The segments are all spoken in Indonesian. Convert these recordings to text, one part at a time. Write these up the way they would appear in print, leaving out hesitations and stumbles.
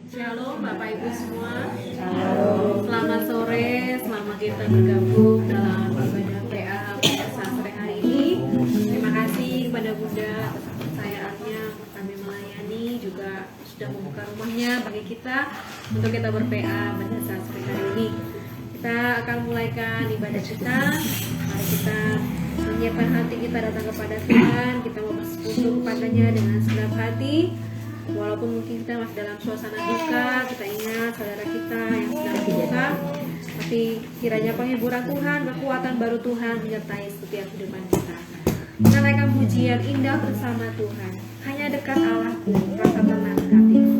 Shalom Bapak Ibu semua. Selamat sore, selamat kita bergabung dalam ibadah PA pada saat sore hari ini. Terima kasih kepada Bunda atas kepercayaannya kami melayani, juga sudah membuka rumahnya bagi kita untuk kita ber-PA pada saat sore hari ini. Kita akan mulaikan ibadah kita. Mari kita menyiapkan hati kita datang kepada Tuhan. Kita mau bersekutu kepadanya dengan segenap hati. Walaupun mungkin kita masih dalam suasana duka, kita ingat saudara kita yang sedang duka, tapi kiranya penghiburan Tuhan, kekuatan baru Tuhan menyertai setiap kehidupan kita. Kita naikkan pujian indah bersama Tuhan. Hanya dekat Allahku, rasa tenang hatiku.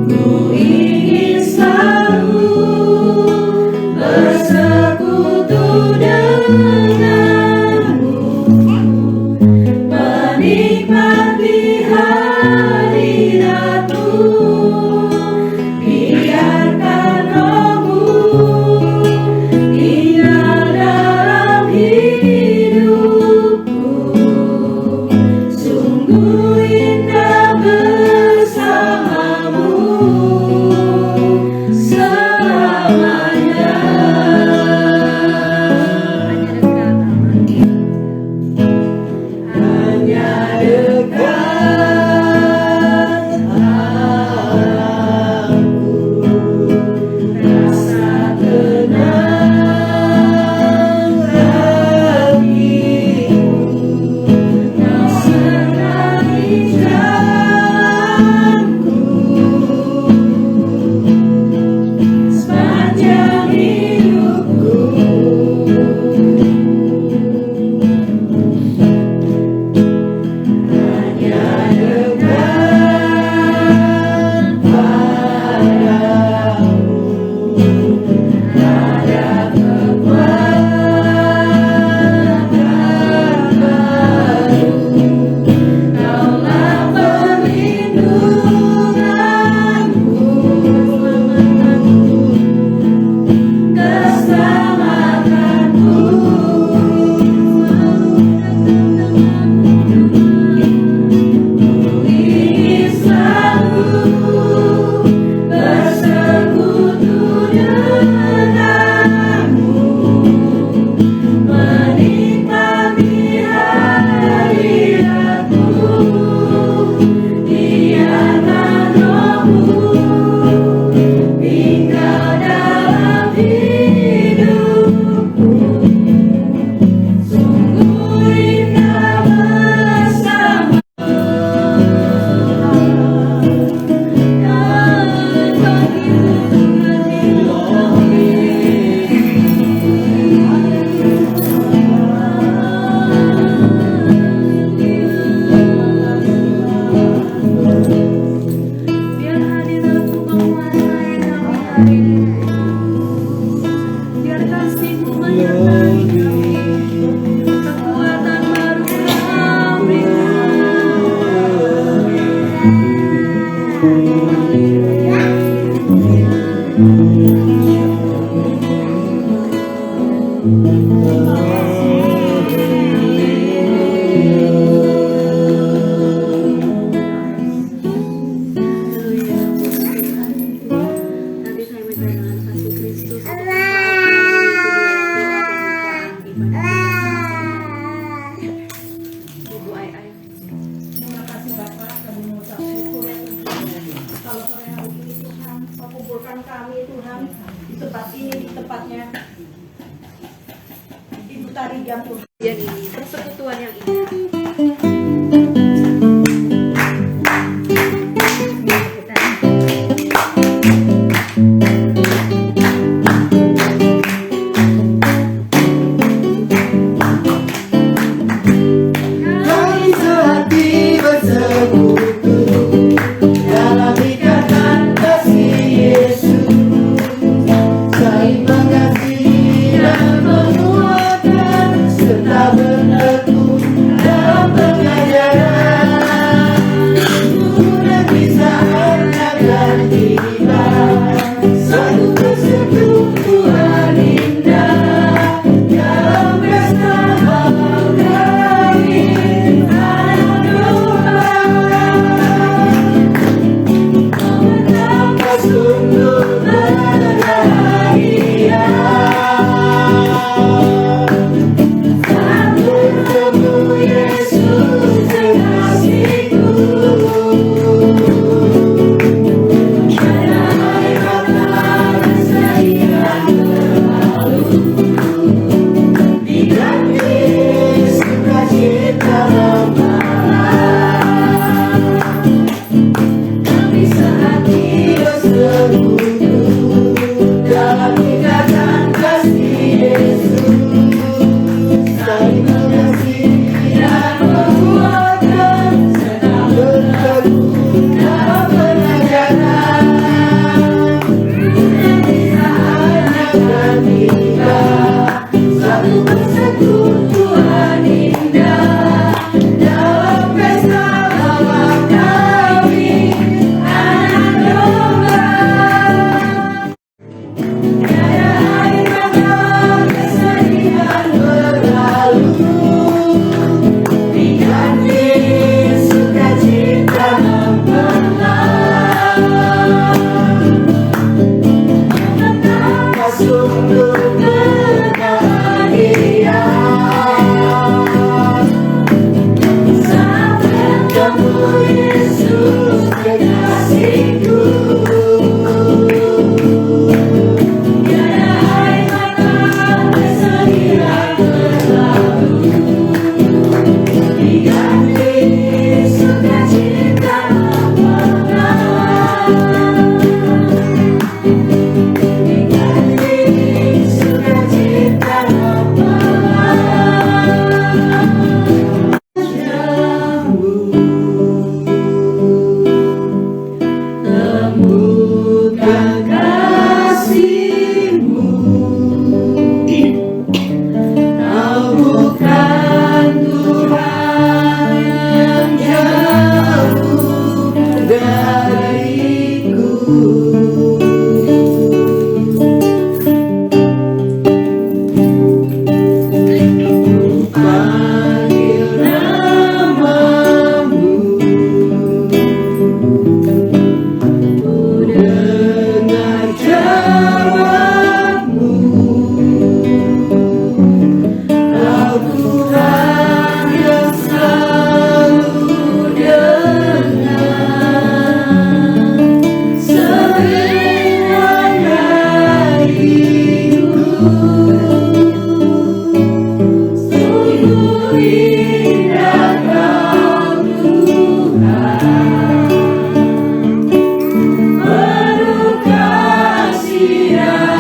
Ku ingin selalu kami Tuhan, di tempat ini, di tempatnya Ibu Tari Jam Tuhan. Jadi persekutuan yang indah. Penuh kasih.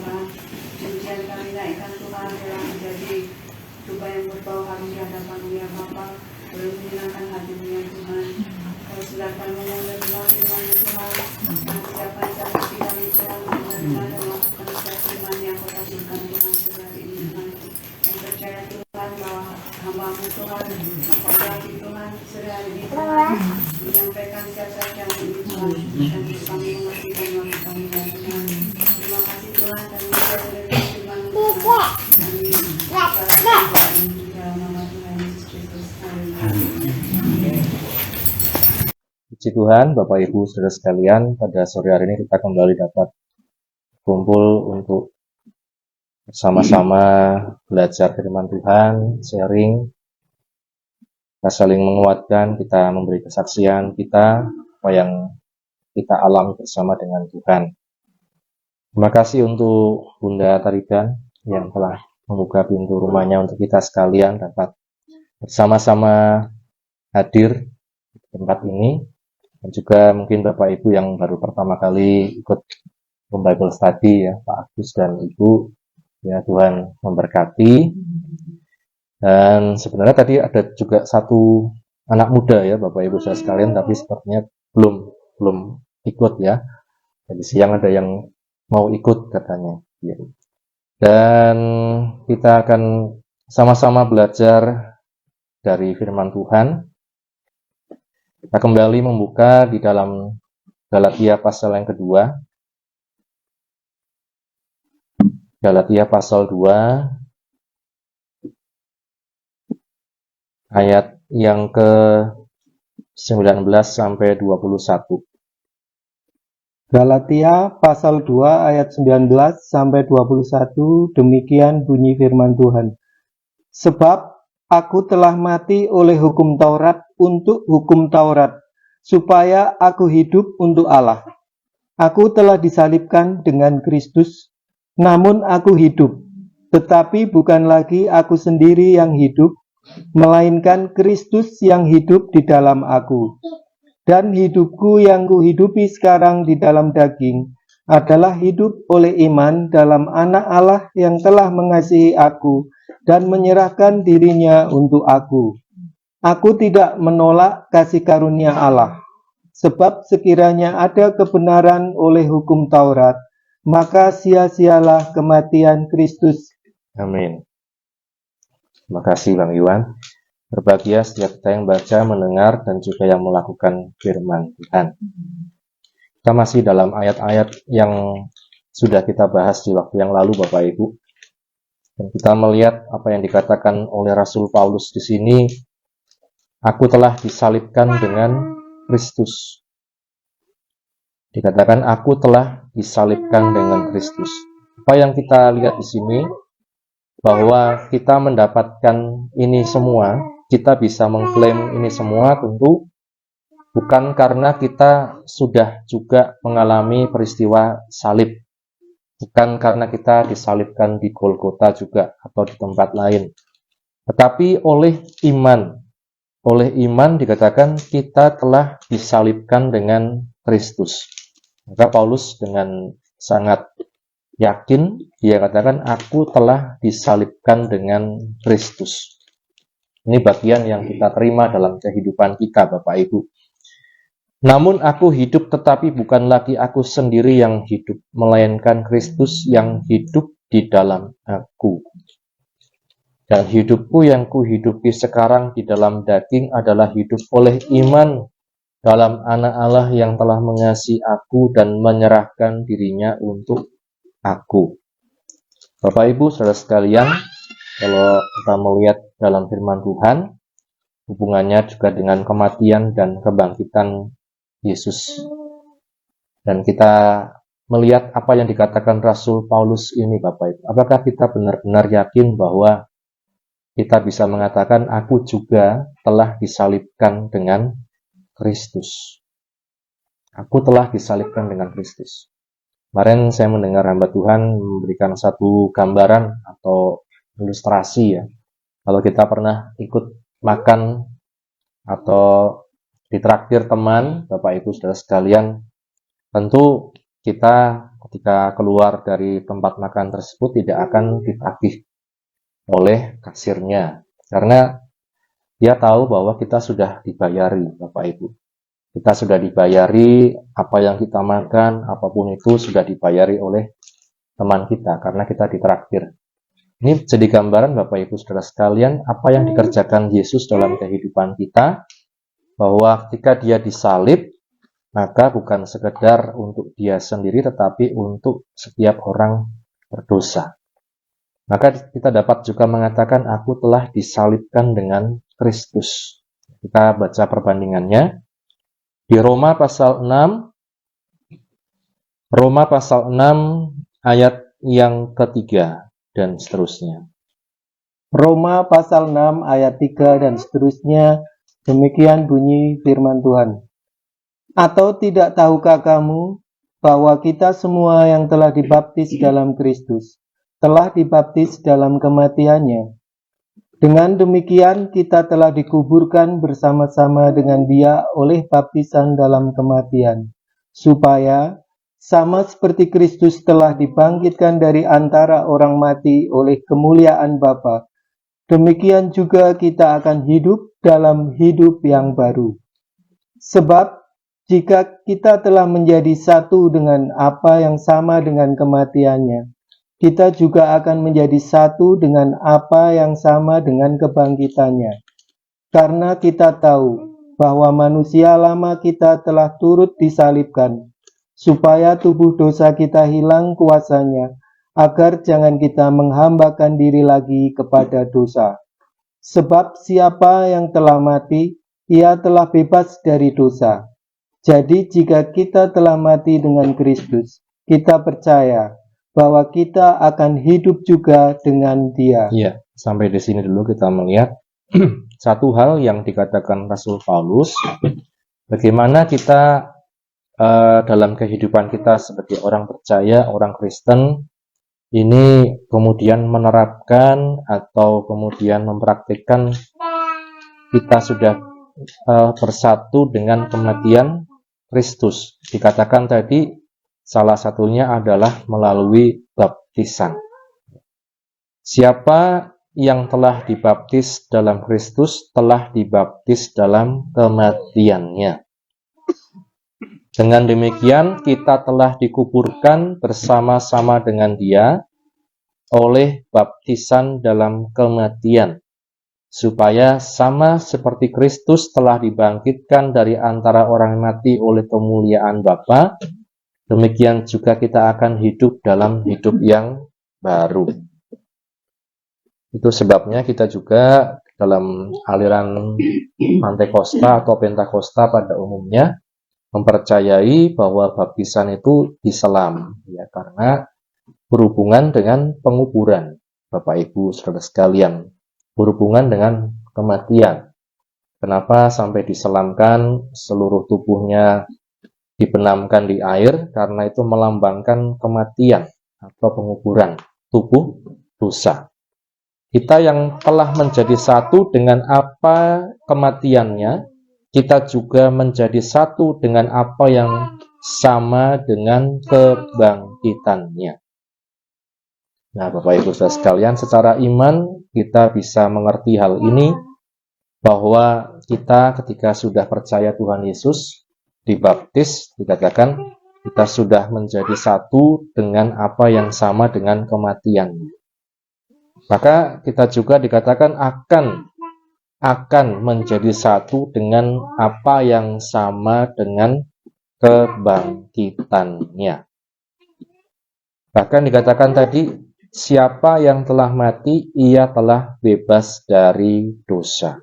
Tuhan. Demikian kami naikkan Tuhan dalam menjadi doa yang berbau kami di hadapan-Mu ya Bapa. Boleh menyenangkan hati-Mu ya Tuhan. Kau silakan menerima firman Tuhan. Dan siapa yang dapat kami Tuhan menerima dan melakukan setiap firman yang Kau kasihkan Tuhan hari ini Tuhan. Yang percaya Tuhan bahwa hamba-Mu Tuhan, Engkau berarti Tuhan sehari ini Tuhan menyampaikan setiap saja ini Tuhan. Dan kami mengerti dan melakukan ya Tuhan. Terima kasih Tuhan dan kita boleh firman Tuhan. Kami berdoa ini dalam nama Tuhan Yesus Kristus. Amin. Puji Tuhan, Bapak Ibu Saudara sekalian, pada sore hari ini kita kembali dapat kumpul untuk bersama-sama belajar firman Tuhan, sharing, kita saling menguatkan, kita memberi kesaksian kita, apa yang kita alami bersama dengan Tuhan. Terima kasih untuk Bunda Tarigan yang telah membuka pintu rumahnya untuk kita sekalian dapat bersama-sama hadir di tempat ini. Dan juga mungkin Bapak Ibu yang baru pertama kali ikut Bible Study ya, Pak Agus dan Ibu, ya Tuhan memberkati. Dan sebenarnya tadi ada juga satu anak muda ya Bapak Ibu saya sekalian, tapi sepertinya belum ikut ya. Jadi siang ada yang mau ikut katanya. Ya. Dan kita akan sama-sama belajar dari firman Tuhan. Kita kembali membuka di dalam Galatia pasal yang kedua. Galatia pasal 2 ayat yang ke-19 sampai 21. Galatia pasal 2 ayat 19 sampai 21, demikian bunyi firman Tuhan. Sebab aku telah mati oleh hukum Taurat untuk hukum Taurat, supaya aku hidup untuk Allah. Aku telah disalibkan dengan Kristus, namun aku hidup, tetapi bukan lagi aku sendiri yang hidup, melainkan Kristus yang hidup di dalam aku. Dan hidupku yang kuhidupi sekarang di dalam daging adalah hidup oleh iman dalam Anak Allah yang telah mengasihi aku dan menyerahkan dirinya untuk aku. Aku tidak menolak kasih karunia Allah, sebab sekiranya ada kebenaran oleh hukum Taurat, maka sia-sialah kematian Kristus. Amin. Terima kasih Bang Iwan. Berbahagia setiap kita yang baca, mendengar, dan juga yang melakukan firman Tuhan. Kita masih dalam ayat-ayat yang sudah kita bahas di waktu yang lalu Bapak Ibu. Dan kita melihat apa yang dikatakan oleh Rasul Paulus di sini. Aku telah disalibkan dengan Kristus. Dikatakan aku telah disalibkan dengan Kristus. Apa yang kita lihat di sini, bahwa kita mendapatkan ini semua, kita bisa mengklaim ini semua tentu bukan karena kita sudah juga mengalami peristiwa salib. Bukan karena kita disalibkan di Golgota juga atau di tempat lain. Tetapi oleh iman. Oleh iman dikatakan kita telah disalibkan dengan Kristus. Maka Paulus dengan sangat yakin, dia katakan, aku telah disalibkan dengan Kristus. Ini bagian yang kita terima dalam kehidupan kita, Bapak Ibu. Namun aku hidup, tetapi bukan lagi aku sendiri yang hidup, melainkan Kristus yang hidup di dalam aku. Dan hidupku yang kuhidupi sekarang di dalam daging adalah hidup oleh iman dalam Anak Allah yang telah mengasihi aku dan menyerahkan dirinya untuk aku. Bapak Ibu saudara sekalian, kalau kita melihat dalam firman Tuhan, hubungannya juga dengan kematian dan kebangkitan Yesus. Dan kita melihat apa yang dikatakan Rasul Paulus ini Bapak Ibu. Apakah kita benar-benar yakin bahwa kita bisa mengatakan aku juga telah disalibkan dengan Kristus. Aku telah disalibkan dengan Kristus. Kemarin saya mendengar hamba Tuhan memberikan satu gambaran atau ilustrasi ya. Kalau kita pernah ikut makan atau ditraktir teman, Bapak Ibu saudara sekalian, tentu kita ketika keluar dari tempat makan tersebut tidak akan ditagih oleh kasirnya, karena dia tahu bahwa kita sudah dibayari, Bapak Ibu. Kita sudah dibayari, apa yang kita makan, apapun itu sudah dibayari oleh teman kita, karena kita ditraktir. Ini jadi gambaran Bapak Ibu Saudara sekalian, apa yang dikerjakan Yesus dalam kehidupan kita, bahwa ketika dia disalib, maka bukan sekedar untuk dia sendiri, tetapi untuk setiap orang berdosa. Maka kita dapat juga mengatakan, aku telah disalibkan dengan Kristus. Kita baca perbandingannya di Roma pasal 6 ayat yang ketiga dan seterusnya. Roma pasal 6 ayat 3 dan seterusnya, demikian bunyi firman Tuhan. Atau tidak tahukah kamu bahwa kita semua yang telah dibaptis dalam Kristus telah dibaptis dalam kematiannya? Dengan demikian kita telah dikuburkan bersama-sama dengan Dia oleh baptisan dalam kematian, supaya sama seperti Kristus telah dibangkitkan dari antara orang mati oleh kemuliaan Bapa, demikian juga kita akan hidup dalam hidup yang baru. Sebab jika kita telah menjadi satu dengan apa yang sama dengan kematiannya, kita juga akan menjadi satu dengan apa yang sama dengan kebangkitannya. Karena kita tahu bahwa manusia lama kita telah turut disalibkan, supaya tubuh dosa kita hilang kuasanya, agar jangan kita menghambakan diri lagi kepada dosa. Sebab siapa yang telah mati, ia telah bebas dari dosa. Jadi jika kita telah mati dengan Kristus, kita percaya bahwa kita akan hidup juga dengan Dia. Iya, sampai di sini dulu kita melihat satu hal yang dikatakan Rasul Paulus, bagaimana kita dalam kehidupan kita sebagai orang percaya, orang Kristen, ini kemudian menerapkan atau kemudian mempraktikkan kita sudah bersatu dengan kematian Kristus. Dikatakan tadi salah satunya adalah melalui baptisan. Siapa yang telah dibaptis dalam Kristus telah dibaptis dalam kematiannya. Dengan demikian kita telah dikuburkan bersama-sama dengan Dia oleh baptisan dalam kematian, supaya sama seperti Kristus telah dibangkitkan dari antara orang mati oleh kemuliaan Bapa, demikian juga kita akan hidup dalam hidup yang baru. Itu sebabnya kita juga dalam aliran Pantekosta atau Pentakosta pada umumnya mempercayai bahwa baptisan itu diselam, ya, karena berhubungan dengan penguburan, Bapak Ibu Saudara sekalian, berhubungan dengan kematian. Kenapa sampai diselamkan, seluruh tubuhnya dibenamkan di air? Karena itu melambangkan kematian atau penguburan tubuh dosa. Kita yang telah menjadi satu dengan apa kematiannya, kita juga menjadi satu dengan apa yang sama dengan kebangkitannya. Nah, Bapak Ibu Saudara sekalian, secara iman kita bisa mengerti hal ini, bahwa kita ketika sudah percaya Tuhan Yesus, dibaptis, dikatakan kita sudah menjadi satu dengan apa yang sama dengan kematiannya. Maka kita juga dikatakan akan menjadi satu dengan apa yang sama dengan kebangkitannya. Bahkan dikatakan tadi, siapa yang telah mati, ia telah bebas dari dosa.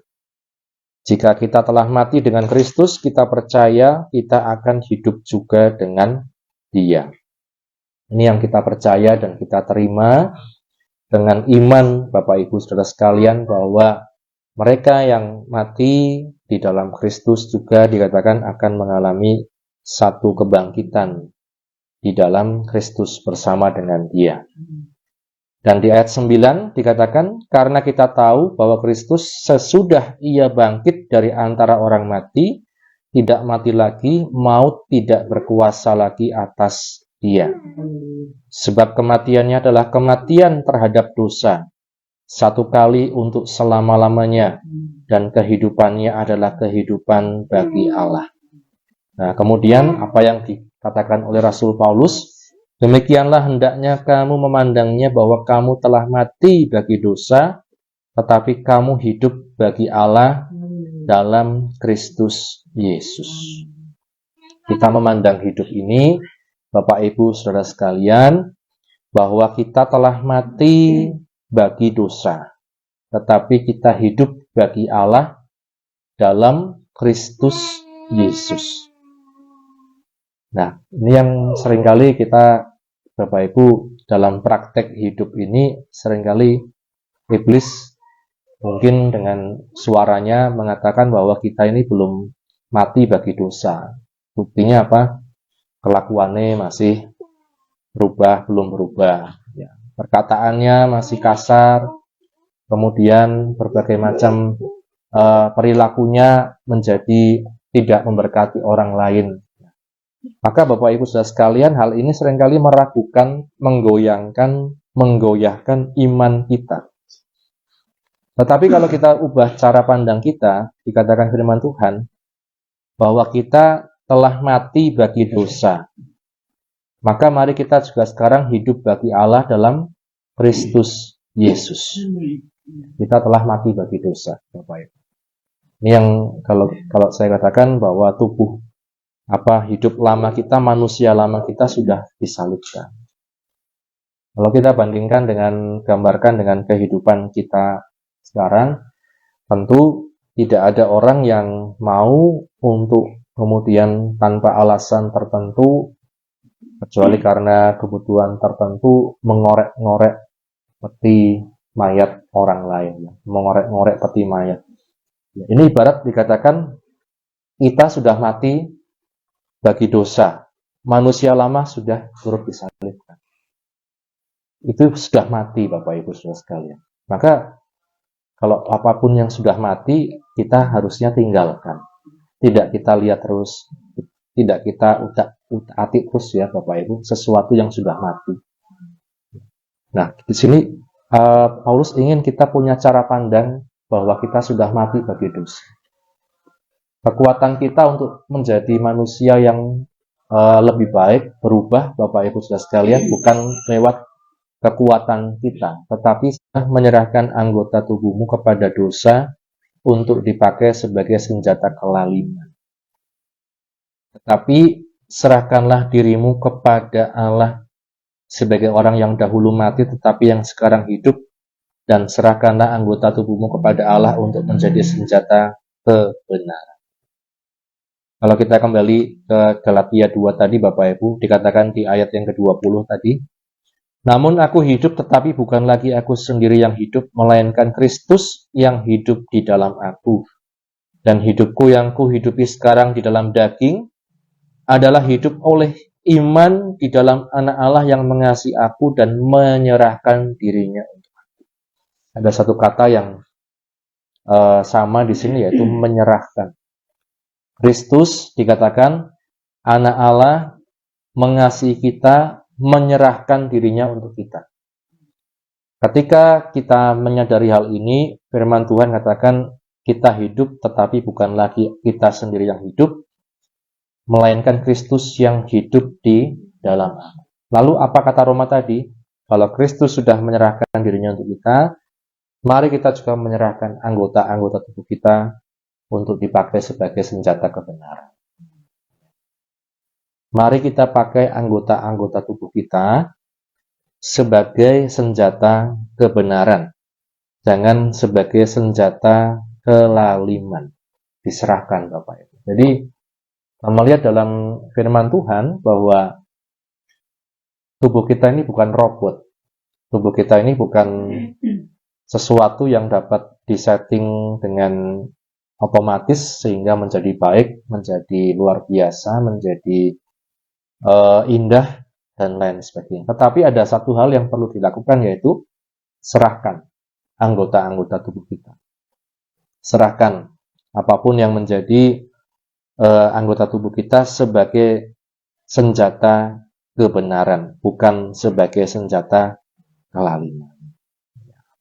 Jika kita telah mati dengan Kristus, kita percaya kita akan hidup juga dengan Dia. Ini yang kita percaya dan kita terima dengan iman, Bapak Ibu Saudara sekalian, bahwa mereka yang mati di dalam Kristus juga dikatakan akan mengalami satu kebangkitan di dalam Kristus bersama dengan Dia. Dan di ayat 9 dikatakan, karena kita tahu bahwa Kristus sesudah Ia bangkit dari antara orang mati, tidak mati lagi, maut tidak berkuasa lagi atas Dia. Sebab kematiannya adalah kematian terhadap dosa, satu kali untuk selama-lamanya, dan kehidupannya adalah kehidupan bagi Allah. Nah, kemudian apa yang dikatakan oleh Rasul Paulus, demikianlah hendaknya kamu memandangnya bahwa kamu telah mati bagi dosa, tetapi kamu hidup bagi Allah dalam Kristus Yesus. Kita memandang hidup ini, Bapak Ibu Saudara sekalian, bahwa kita telah mati bagi dosa, tetapi kita hidup bagi Allah dalam Kristus Yesus. Nah, ini yang seringkali kita, Bapak Ibu, dalam praktek hidup ini, seringkali iblis mungkin dengan suaranya mengatakan bahwa kita ini belum mati bagi dosa. Buktinya apa? Kelakuannya masih belum berubah. Ya. Perkataannya masih kasar, kemudian berbagai macam perilakunya menjadi tidak memberkati orang lain. Maka Bapak Ibu Saudara sekalian, hal ini seringkali meragukan, menggoyahkan iman kita. Tetapi kalau kita ubah cara pandang kita, dikatakan firman Tuhan, bahwa kita telah mati bagi dosa. Maka mari kita juga sekarang hidup bagi Allah dalam Kristus Yesus. Kita telah mati bagi dosa, Bapak Ibu. Ini yang kalau saya katakan bahwa hidup lama kita, manusia lama kita sudah disalibkan. Kalau kita gambarkan dengan kehidupan kita sekarang, tentu tidak ada orang yang mau untuk kemudian tanpa alasan tertentu, kecuali karena kebutuhan tertentu, mengorek-ngorek peti mayat orang lain, mengorek-ngorek peti mayat. Ini ibarat dikatakan kita sudah mati bagi dosa, manusia lama sudah turut disalibkan. Itu sudah mati, Bapak Ibu Saudara sekalian. Maka kalau apapun yang sudah mati, kita harusnya tinggalkan. Tidak kita lihat terus, tidak kita utak-atik terus ya Bapak Ibu, sesuatu yang sudah mati. Nah, di sini Paulus ingin kita punya cara pandang bahwa kita sudah mati bagi dosa. Kekuatan kita untuk menjadi manusia yang lebih baik, berubah, Bapak Ibu Saudara sekalian, bukan lewat kekuatan kita, tetapi menyerahkan anggota tubuhmu kepada dosa untuk dipakai sebagai senjata kelaliman. Tetapi serahkanlah dirimu kepada Allah sebagai orang yang dahulu mati tetapi yang sekarang hidup, dan serahkanlah anggota tubuhmu kepada Allah untuk menjadi senjata kebenaran. Kalau kita kembali ke Galatia 2 tadi, Bapak Ibu, dikatakan di ayat yang ke-20 tadi, namun aku hidup tetapi bukan lagi aku sendiri yang hidup, melainkan Kristus yang hidup di dalam aku. Dan hidupku yang kuhidupi sekarang di dalam daging adalah hidup oleh iman di dalam Anak Allah yang mengasihi aku dan menyerahkan dirinya untuk aku. Ada satu kata yang sama di sini, yaitu menyerahkan. Kristus dikatakan Anak Allah mengasihi kita, menyerahkan dirinya untuk kita. Ketika kita menyadari hal ini, firman Tuhan katakan kita hidup tetapi bukan lagi kita sendiri yang hidup, melainkan Kristus yang hidup di dalam aku. Lalu apa kata Roma tadi? Kalau Kristus sudah menyerahkan dirinya untuk kita, mari kita juga menyerahkan anggota-anggota tubuh kita untuk dipakai sebagai senjata kebenaran. Mari kita pakai anggota-anggota tubuh kita sebagai senjata kebenaran. Jangan sebagai senjata kelaliman. Diserahkan, Bapak Ibu. Jadi, kita melihat dalam firman Tuhan bahwa tubuh kita ini bukan robot. Tubuh kita ini bukan sesuatu yang dapat disetting dengan otomatis sehingga menjadi baik, menjadi luar biasa, menjadi indah, dan lain sebagainya. Tetapi ada satu hal yang perlu dilakukan, yaitu serahkan anggota-anggota tubuh kita. Serahkan apapun yang menjadi anggota tubuh kita sebagai senjata kebenaran, bukan sebagai senjata kelaliman.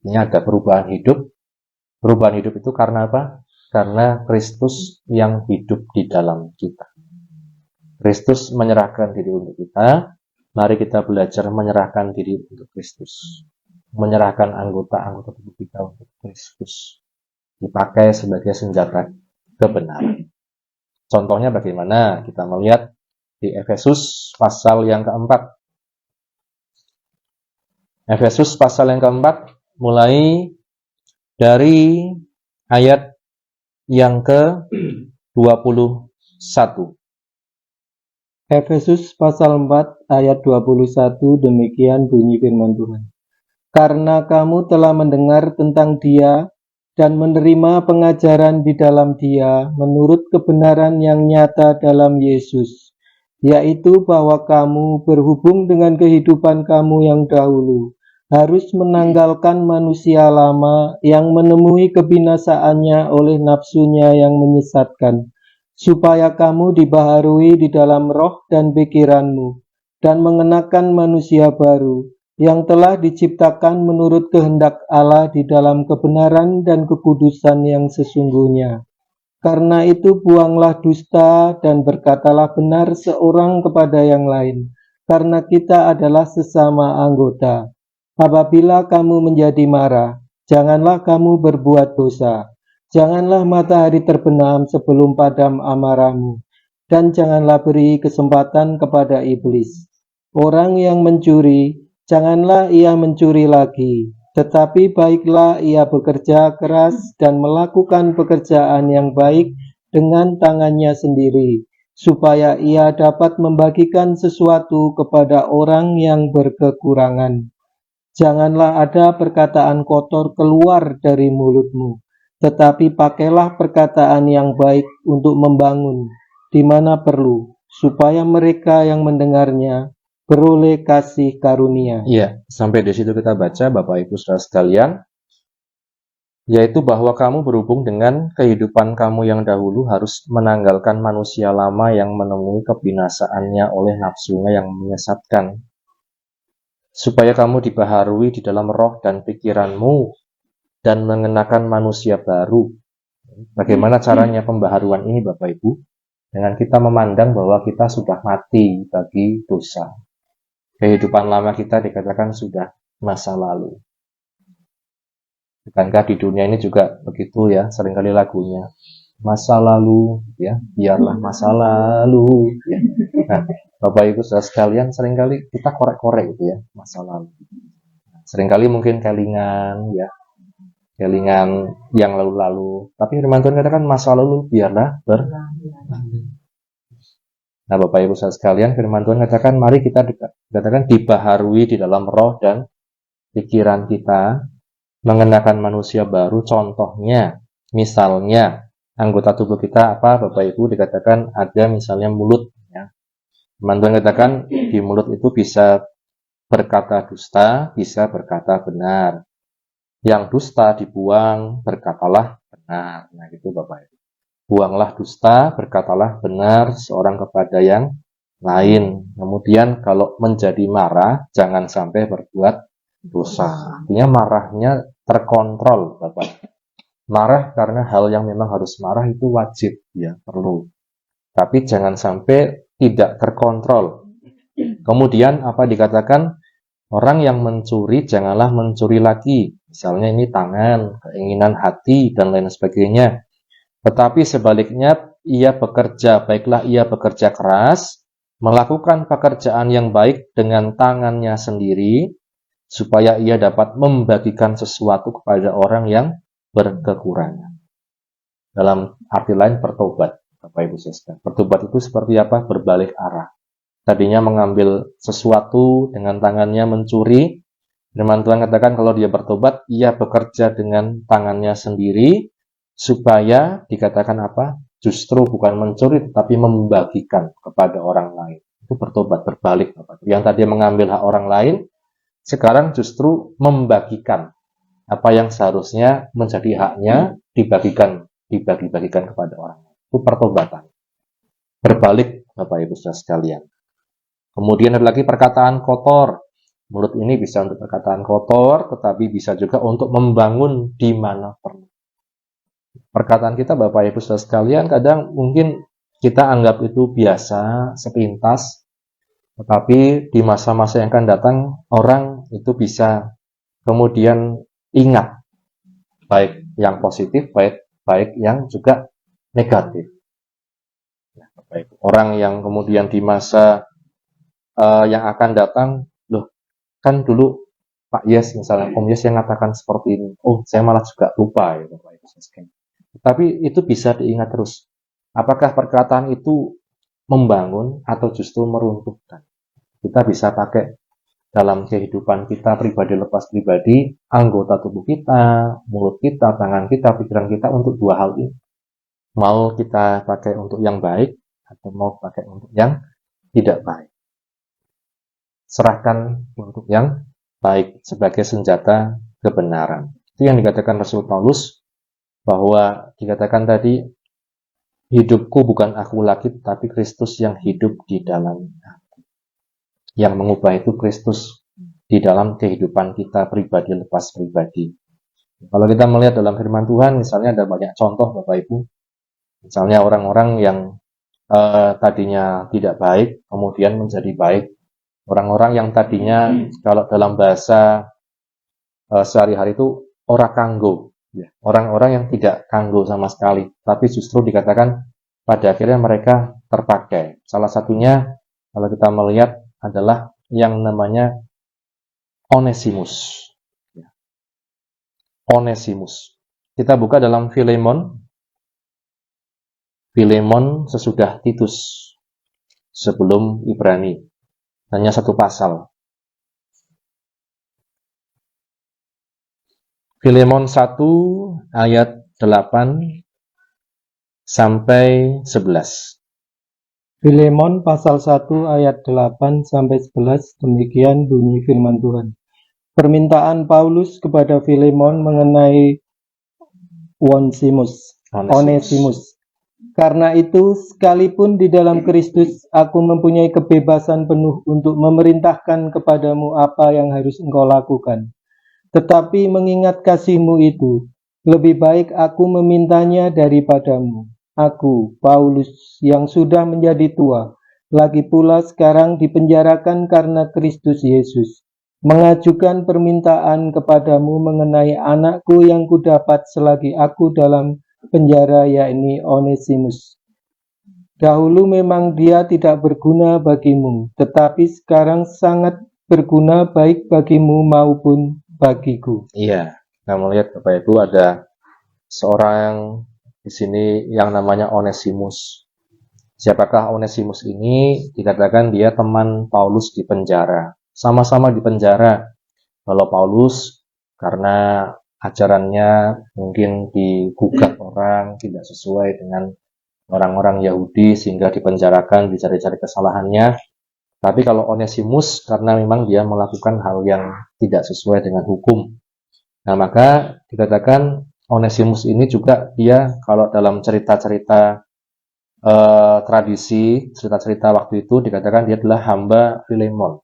Ini ada perubahan hidup. Perubahan hidup itu karena apa? Karena Kristus yang hidup di dalam kita. Kristus menyerahkan diri untuk kita. Mari kita belajar menyerahkan diri untuk Kristus. Menyerahkan anggota-anggota tubuh kita untuk Kristus. Dipakai sebagai senjata kebenaran. Contohnya bagaimana? Kita melihat di Efesus pasal yang keempat. Efesus pasal yang keempat, mulai dari ayat yang ke-21. Efesus pasal 4 ayat 21, demikian bunyi firman Tuhan. Karena kamu telah mendengar tentang Dia dan menerima pengajaran di dalam Dia menurut kebenaran yang nyata dalam Yesus, yaitu bahwa kamu berhubung dengan kehidupan kamu yang dahulu, harus menanggalkan manusia lama yang menemui kebinasaannya oleh nafsunya yang menyesatkan, supaya kamu dibaharui di dalam roh dan pikiranmu, dan mengenakan manusia baru, yang telah diciptakan menurut kehendak Allah di dalam kebenaran dan kekudusan yang sesungguhnya. Karena itu buanglah dusta dan berkatalah benar seorang kepada yang lain, karena kita adalah sesama anggota. Apabila kamu menjadi marah, janganlah kamu berbuat dosa. Janganlah matahari terbenam sebelum padam amarahmu, dan janganlah beri kesempatan kepada iblis. Orang yang mencuri, janganlah ia mencuri lagi, tetapi baiklah ia bekerja keras dan melakukan pekerjaan yang baik dengan tangannya sendiri, supaya ia dapat membagikan sesuatu kepada orang yang berkekurangan. Janganlah ada perkataan kotor keluar dari mulutmu, tetapi pakailah perkataan yang baik untuk membangun di mana perlu, supaya mereka yang mendengarnya beroleh kasih karunia. Iya, sampai di situ kita baca, Bapak Ibu Saudara sekalian, yaitu bahwa kamu berhubung dengan kehidupan kamu yang dahulu harus menanggalkan manusia lama yang menemui kebinasaannya oleh nafsunya yang menyesatkan, supaya kamu dibaharui di dalam roh dan pikiranmu dan mengenakan manusia baru. Bagaimana caranya pembaharuan ini, Bapak Ibu? Dengan kita memandang bahwa kita sudah mati bagi dosa. Kehidupan lama kita dikatakan sudah masa lalu. Bukankah di dunia ini juga begitu ya, seringkali lagunya. Masa lalu, ya, biarlah masa lalu. Ya. Nah, Bapak Ibu Saudara sekalian, seringkali kita korek-korek gitu ya, masa lalu. Seringkali mungkin kelingan, ya, kelingan yang lalu-lalu. Tapi firman Tuhan katakan masa lalu biarlah berlalu. Nah, Bapak Ibu Saudara sekalian, firman Tuhan katakan mari kita dikatakan dibaharui di dalam roh dan pikiran kita, mengenakan manusia baru. Contohnya, misalnya anggota tubuh kita apa, Bapak Ibu? Dikatakan ada misalnya mulut. Ya. Firman Tuhan katakan di mulut itu bisa berkata dusta, bisa berkata benar. Yang dusta dibuang, berkatalah benar. Nah, gitu Bapak Ibu. Buanglah dusta, berkatalah benar seorang kepada yang lain. Kemudian kalau menjadi marah, jangan sampai berbuat dosa. Artinya marahnya terkontrol, Bapak. Marah karena hal yang memang harus marah itu wajib, ya, perlu. Tapi jangan sampai tidak terkontrol. Kemudian apa dikatakan? Orang yang mencuri, janganlah mencuri lagi. Misalnya ini tangan, keinginan hati, dan lain sebagainya. Tetapi sebaliknya, ia bekerja, baiklah ia bekerja keras, melakukan pekerjaan yang baik dengan tangannya sendiri, supaya ia dapat membagikan sesuatu kepada orang yang berkekurangan. Dalam arti lain, bertobat, Bapak Ibu Saudara. Bertobat itu seperti apa? Berbalik arah. Tadinya mengambil sesuatu dengan tangannya, mencuri. Firman Tuhan katakan kalau dia bertobat, ia bekerja dengan tangannya sendiri, supaya dikatakan apa? Justru bukan mencuri, tetapi membagikan kepada orang lain. Itu bertobat, berbalik. Yang tadi mengambil hak orang lain, sekarang justru membagikan apa yang seharusnya menjadi haknya, dibagi-bagikan kepada orang lain. Itu pertobatan. Berbalik, Bapak Ibu Saudara sekalian. Kemudian ada lagi perkataan kotor. Mulut ini bisa untuk perkataan kotor, tetapi bisa juga untuk membangun di mana perlu. Perkataan kita, Bapak Ibu Saudara sekalian, kadang mungkin kita anggap itu biasa, sepintas, tetapi di masa-masa yang akan datang, orang itu bisa kemudian ingat, baik yang positif, baik yang juga negatif. Orang yang kemudian di masa yang akan datang, loh, kan dulu Pak Yes misalnya, Om Yes yang mengatakan seperti ini. Oh, saya malah juga lupa ya Bapak Ibu sekalian. Tapi itu bisa diingat terus. Apakah perkataan itu membangun atau justru meruntuhkan? Kita bisa pakai dalam kehidupan kita pribadi lepas pribadi, anggota tubuh kita, mulut kita, tangan kita, pikiran kita untuk dua hal ini. Mau kita pakai untuk yang baik atau mau pakai untuk yang tidak baik. Serahkan untuk yang baik sebagai senjata kebenaran. Itu yang dikatakan Rasul Paulus, bahwa dikatakan tadi, hidupku bukan aku lagi, tapi Kristus yang hidup di dalam aku. Yang mengubah itu Kristus di dalam kehidupan kita pribadi lepas pribadi. Kalau kita melihat dalam firman Tuhan, misalnya ada banyak contoh Bapak Ibu. Misalnya orang-orang yang tadinya tidak baik, kemudian menjadi baik. Orang-orang yang tadinya kalau dalam bahasa sehari-hari itu ora kanggo, ya. Orang-orang yang tidak kanggo sama sekali, tapi justru dikatakan pada akhirnya mereka terpakai. Salah satunya kalau kita melihat adalah yang namanya Onesimus. Onesimus. Kita buka dalam Filemon sesudah Titus, sebelum Ibrani. Hanya satu pasal. Filemon 1 ayat 8 sampai 11. Filemon pasal 1 ayat 8 sampai 11, demikian bunyi firman Tuhan. Permintaan Paulus kepada Filemon mengenai Onesimus. Karena itu, sekalipun di dalam Kristus aku mempunyai kebebasan penuh untuk memerintahkan kepadamu apa yang harus engkau lakukan. Tetapi mengingat kasihmu itu, lebih baik aku memintanya daripadamu. Aku, Paulus, yang sudah menjadi tua, lagi pula sekarang dipenjarakan karena Kristus Yesus, mengajukan permintaan kepadamu mengenai anakku yang kudapat selagi aku dalam penjara, yakni Onesimus. Dahulu memang dia tidak berguna bagimu, tetapi sekarang sangat berguna baik bagimu maupun bagiku. Iya, kita melihat Bapak Ibu ada seorang di sini yang namanya Onesimus. Siapakah Onesimus ini? Dikatakan dia teman Paulus di penjara. Sama-sama di penjara. Kalau Paulus karena ajarannya mungkin digugat orang, tidak sesuai dengan orang-orang Yahudi sehingga dipenjarakan, dicari-cari kesalahannya. Tapi kalau Onesimus karena memang dia melakukan hal yang tidak sesuai dengan hukum. Nah, maka dikatakan Onesimus ini juga dia kalau dalam cerita-cerita tradisi, cerita-cerita waktu itu dikatakan dia adalah hamba Filemon.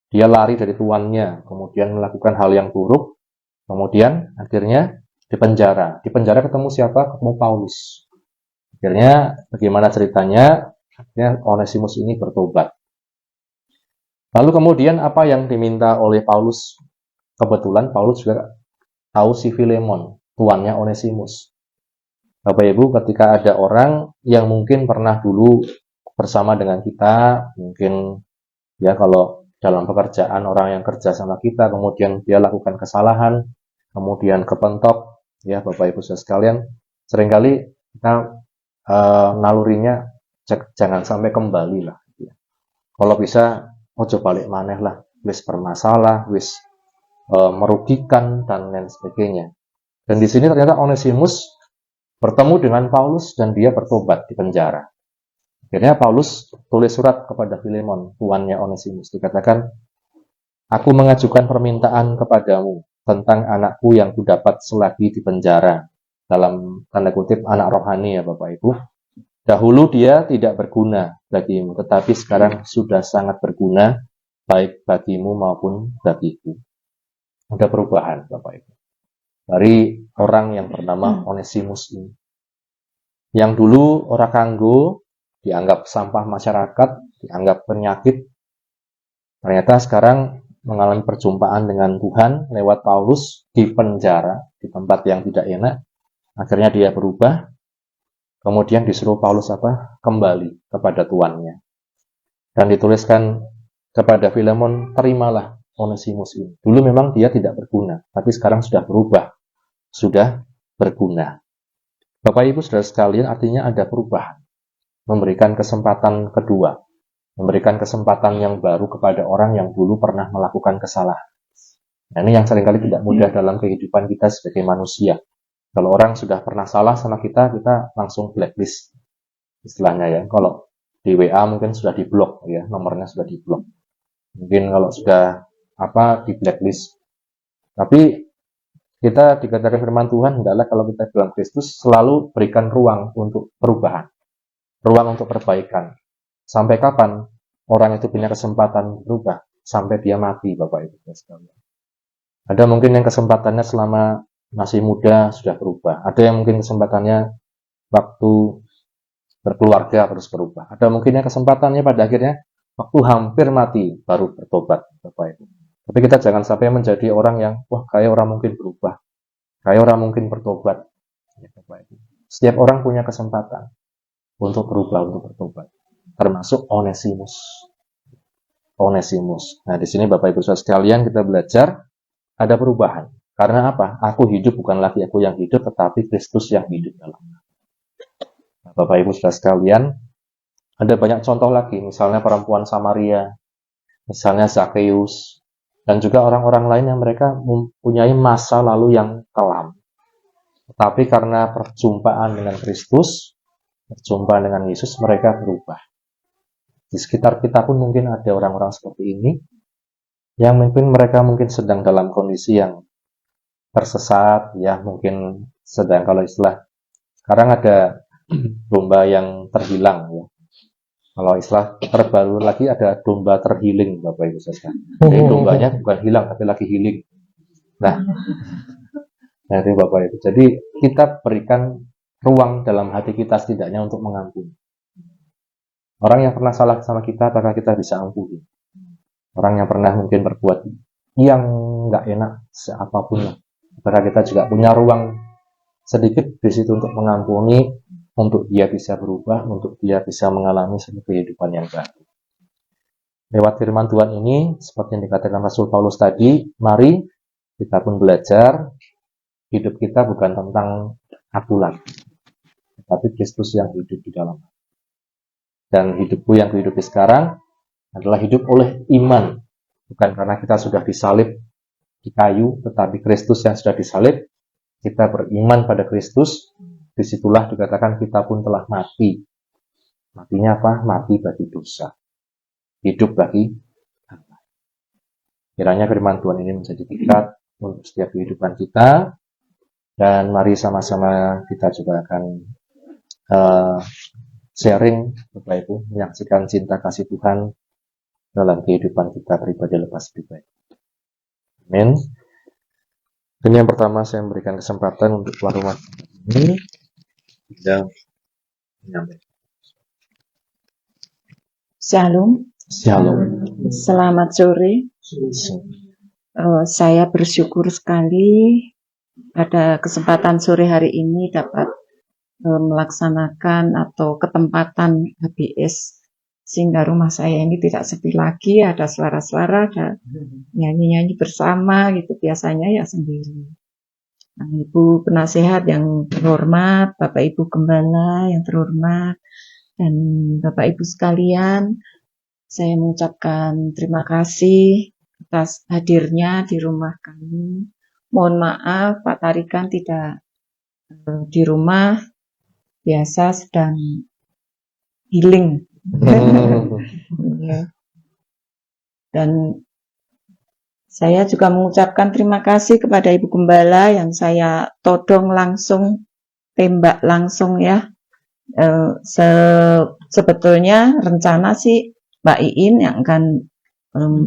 Dia lari dari tuannya, kemudian melakukan hal yang buruk, kemudian akhirnya dipenjara. Dipenjara ketemu siapa? Ketemu Paulus. Akhirnya bagaimana ceritanya? Akhirnya Onesimus ini bertobat. Lalu kemudian apa yang diminta oleh Paulus? Kebetulan Paulus juga tahu si Filemon, tuannya Onesimus. Bapak Ibu, ketika ada orang yang mungkin pernah dulu bersama dengan kita, mungkin ya kalau dalam pekerjaan orang yang kerja sama kita, kemudian dia lakukan kesalahan, kemudian kepentok, ya Bapak Ibu sekalian, seringkali kita nalurinya jangan sampai kembali lah. Ya. Kalau bisa, ojo balik maneh lah, wis bermasalah, wis merugikan dan lain sebagainya. Dan di sini ternyata Onesimus bertemu dengan Paulus dan dia bertobat di penjara. Akhirnya Paulus tulis surat kepada Filemon, tuannya Onesimus, dikatakan, aku mengajukan permintaan kepadamu tentang anakku yang kudapat selagi di penjara, dalam tanda kutip anak rohani ya Bapak Ibu. Dahulu dia tidak berguna bagimu, tetapi sekarang sudah sangat berguna baik bagimu maupun bagiku. Ada perubahan, Bapak Ibu. Dari orang yang bernama Onesimus ini. Yang dulu orang kanggo, dianggap sampah masyarakat, dianggap penyakit. Ternyata sekarang mengalami perjumpaan dengan Tuhan lewat Paulus di penjara, di tempat yang tidak enak. Akhirnya dia berubah. Kemudian disuruh Paulus kembali kepada tuannya. Dan dituliskan kepada Filemon, terimalah Onesimus ini. Dulu memang dia tidak berguna, tapi sekarang sudah berubah, sudah berguna. Bapak Ibu Saudara sekalian, artinya ada perubahan. Memberikan kesempatan kedua, memberikan kesempatan yang baru kepada orang yang dulu pernah melakukan kesalahan. Nah, ini yang seringkali tidak mudah dalam kehidupan kita sebagai manusia. Kalau orang sudah pernah salah sama kita langsung blacklist istilahnya ya. Kalau di WA mungkin sudah diblok ya, nomornya sudah diblok. Mungkin kalau sudah di blacklist. Tapi kita dikatakan firman Tuhan adalah kalau kita dalam Kristus selalu berikan ruang untuk perubahan, ruang untuk perbaikan. Sampai kapan orang itu punya kesempatan berubah? Sampai dia mati, Bapak Ibu sekalian. Ada mungkin yang kesempatannya selama masih muda sudah berubah. Ada yang mungkin kesempatannya waktu berkeluarga terus berubah. Ada mungkin yang kesempatannya pada akhirnya waktu hampir mati baru bertobat, Bapak Ibu. Tapi kita jangan sampai menjadi orang yang kayak orang mungkin berubah, kayak orang mungkin bertobat. Ya, Bapak Ibu. Setiap orang punya kesempatan untuk berubah, untuk bertobat. Termasuk Onesimus. Onesimus. Nah, di sini Bapak Ibu Saudara sekalian kita belajar ada perubahan. Karena apa? Aku hidup bukan lagi aku yang hidup, tetapi Kristus yang hidup dalam aku. Nah, Bapak Ibu Saudara sekalian, ada banyak contoh lagi. Misalnya perempuan Samaria, misalnya Zakheus, dan juga orang-orang lain yang mereka mempunyai masa lalu yang kelam. Tetapi karena perjumpaan dengan Kristus, perjumpaan dengan Yesus, mereka berubah. Di sekitar kita pun mungkin ada orang-orang seperti ini, yang mereka mungkin sedang dalam kondisi yang tersesat, ya mungkin sedang, kalau istilah sekarang ada domba yang terhilang, ya. Kalau istilah terbaru lagi ada domba terhealing, Bapak Ibu sekalian. Jadi dombanya bukan hilang tapi lagi healing. Nah itu Bapak Ibu. Jadi kita berikan ruang dalam hati kita setidaknya untuk mengampuni. Orang yang pernah salah sama kita, apakah kita bisa ampuni? Orang yang pernah mungkin berbuat yang nggak enak, siapapun lah. Apakah kita juga punya ruang sedikit di situ untuk mengampuni, untuk dia bisa berubah, untuk dia bisa mengalami sebuah kehidupan yang baru. Lewat firman Tuhan ini, seperti yang dikatakan Rasul Paulus tadi, mari kita pun belajar, hidup kita bukan tentang aku lagi, tetapi Kristus yang hidup di dalam. Dan hidupku yang kuhidupi sekarang adalah hidup oleh iman, bukan karena kita sudah disalib di kayu, tetapi Kristus yang sudah disalib, kita beriman pada Kristus, disitulah dikatakan kita pun telah mati. Matinya apa? Mati bagi dosa. Hidup bagi Allah. Kiranya firman Tuhan ini menjadi berkat untuk setiap kehidupan kita. Dan mari sama-sama kita juga akan sharing, Bapak Ibu, menyaksikan cinta kasih Tuhan dalam kehidupan kita pribadi lepas pribadi. Amin. Ini yang pertama, saya memberikan kesempatan untuk tuan rumah ini tidak menyampaikan. Shalom. Shalom. Selamat sore. Saya bersyukur sekali pada kesempatan sore hari ini dapat melaksanakan atau ketempatan HBS, sehingga rumah saya ini tidak sepi lagi, ada suara-suara, ada nyanyi-nyanyi bersama gitu, biasanya ya sendiri. Nah, Ibu penasehat yang terhormat, Bapak Ibu Gembala yang terhormat, dan Bapak Ibu sekalian, saya mengucapkan terima kasih atas hadirnya di rumah kami. Mohon maaf Pak Tarikan tidak di rumah, biasa sedang healing. Ya. Dan saya juga mengucapkan terima kasih kepada Ibu Gembala yang saya todong langsung, tembak langsung ya, Sebetulnya rencana sih Mbak Iin yang akan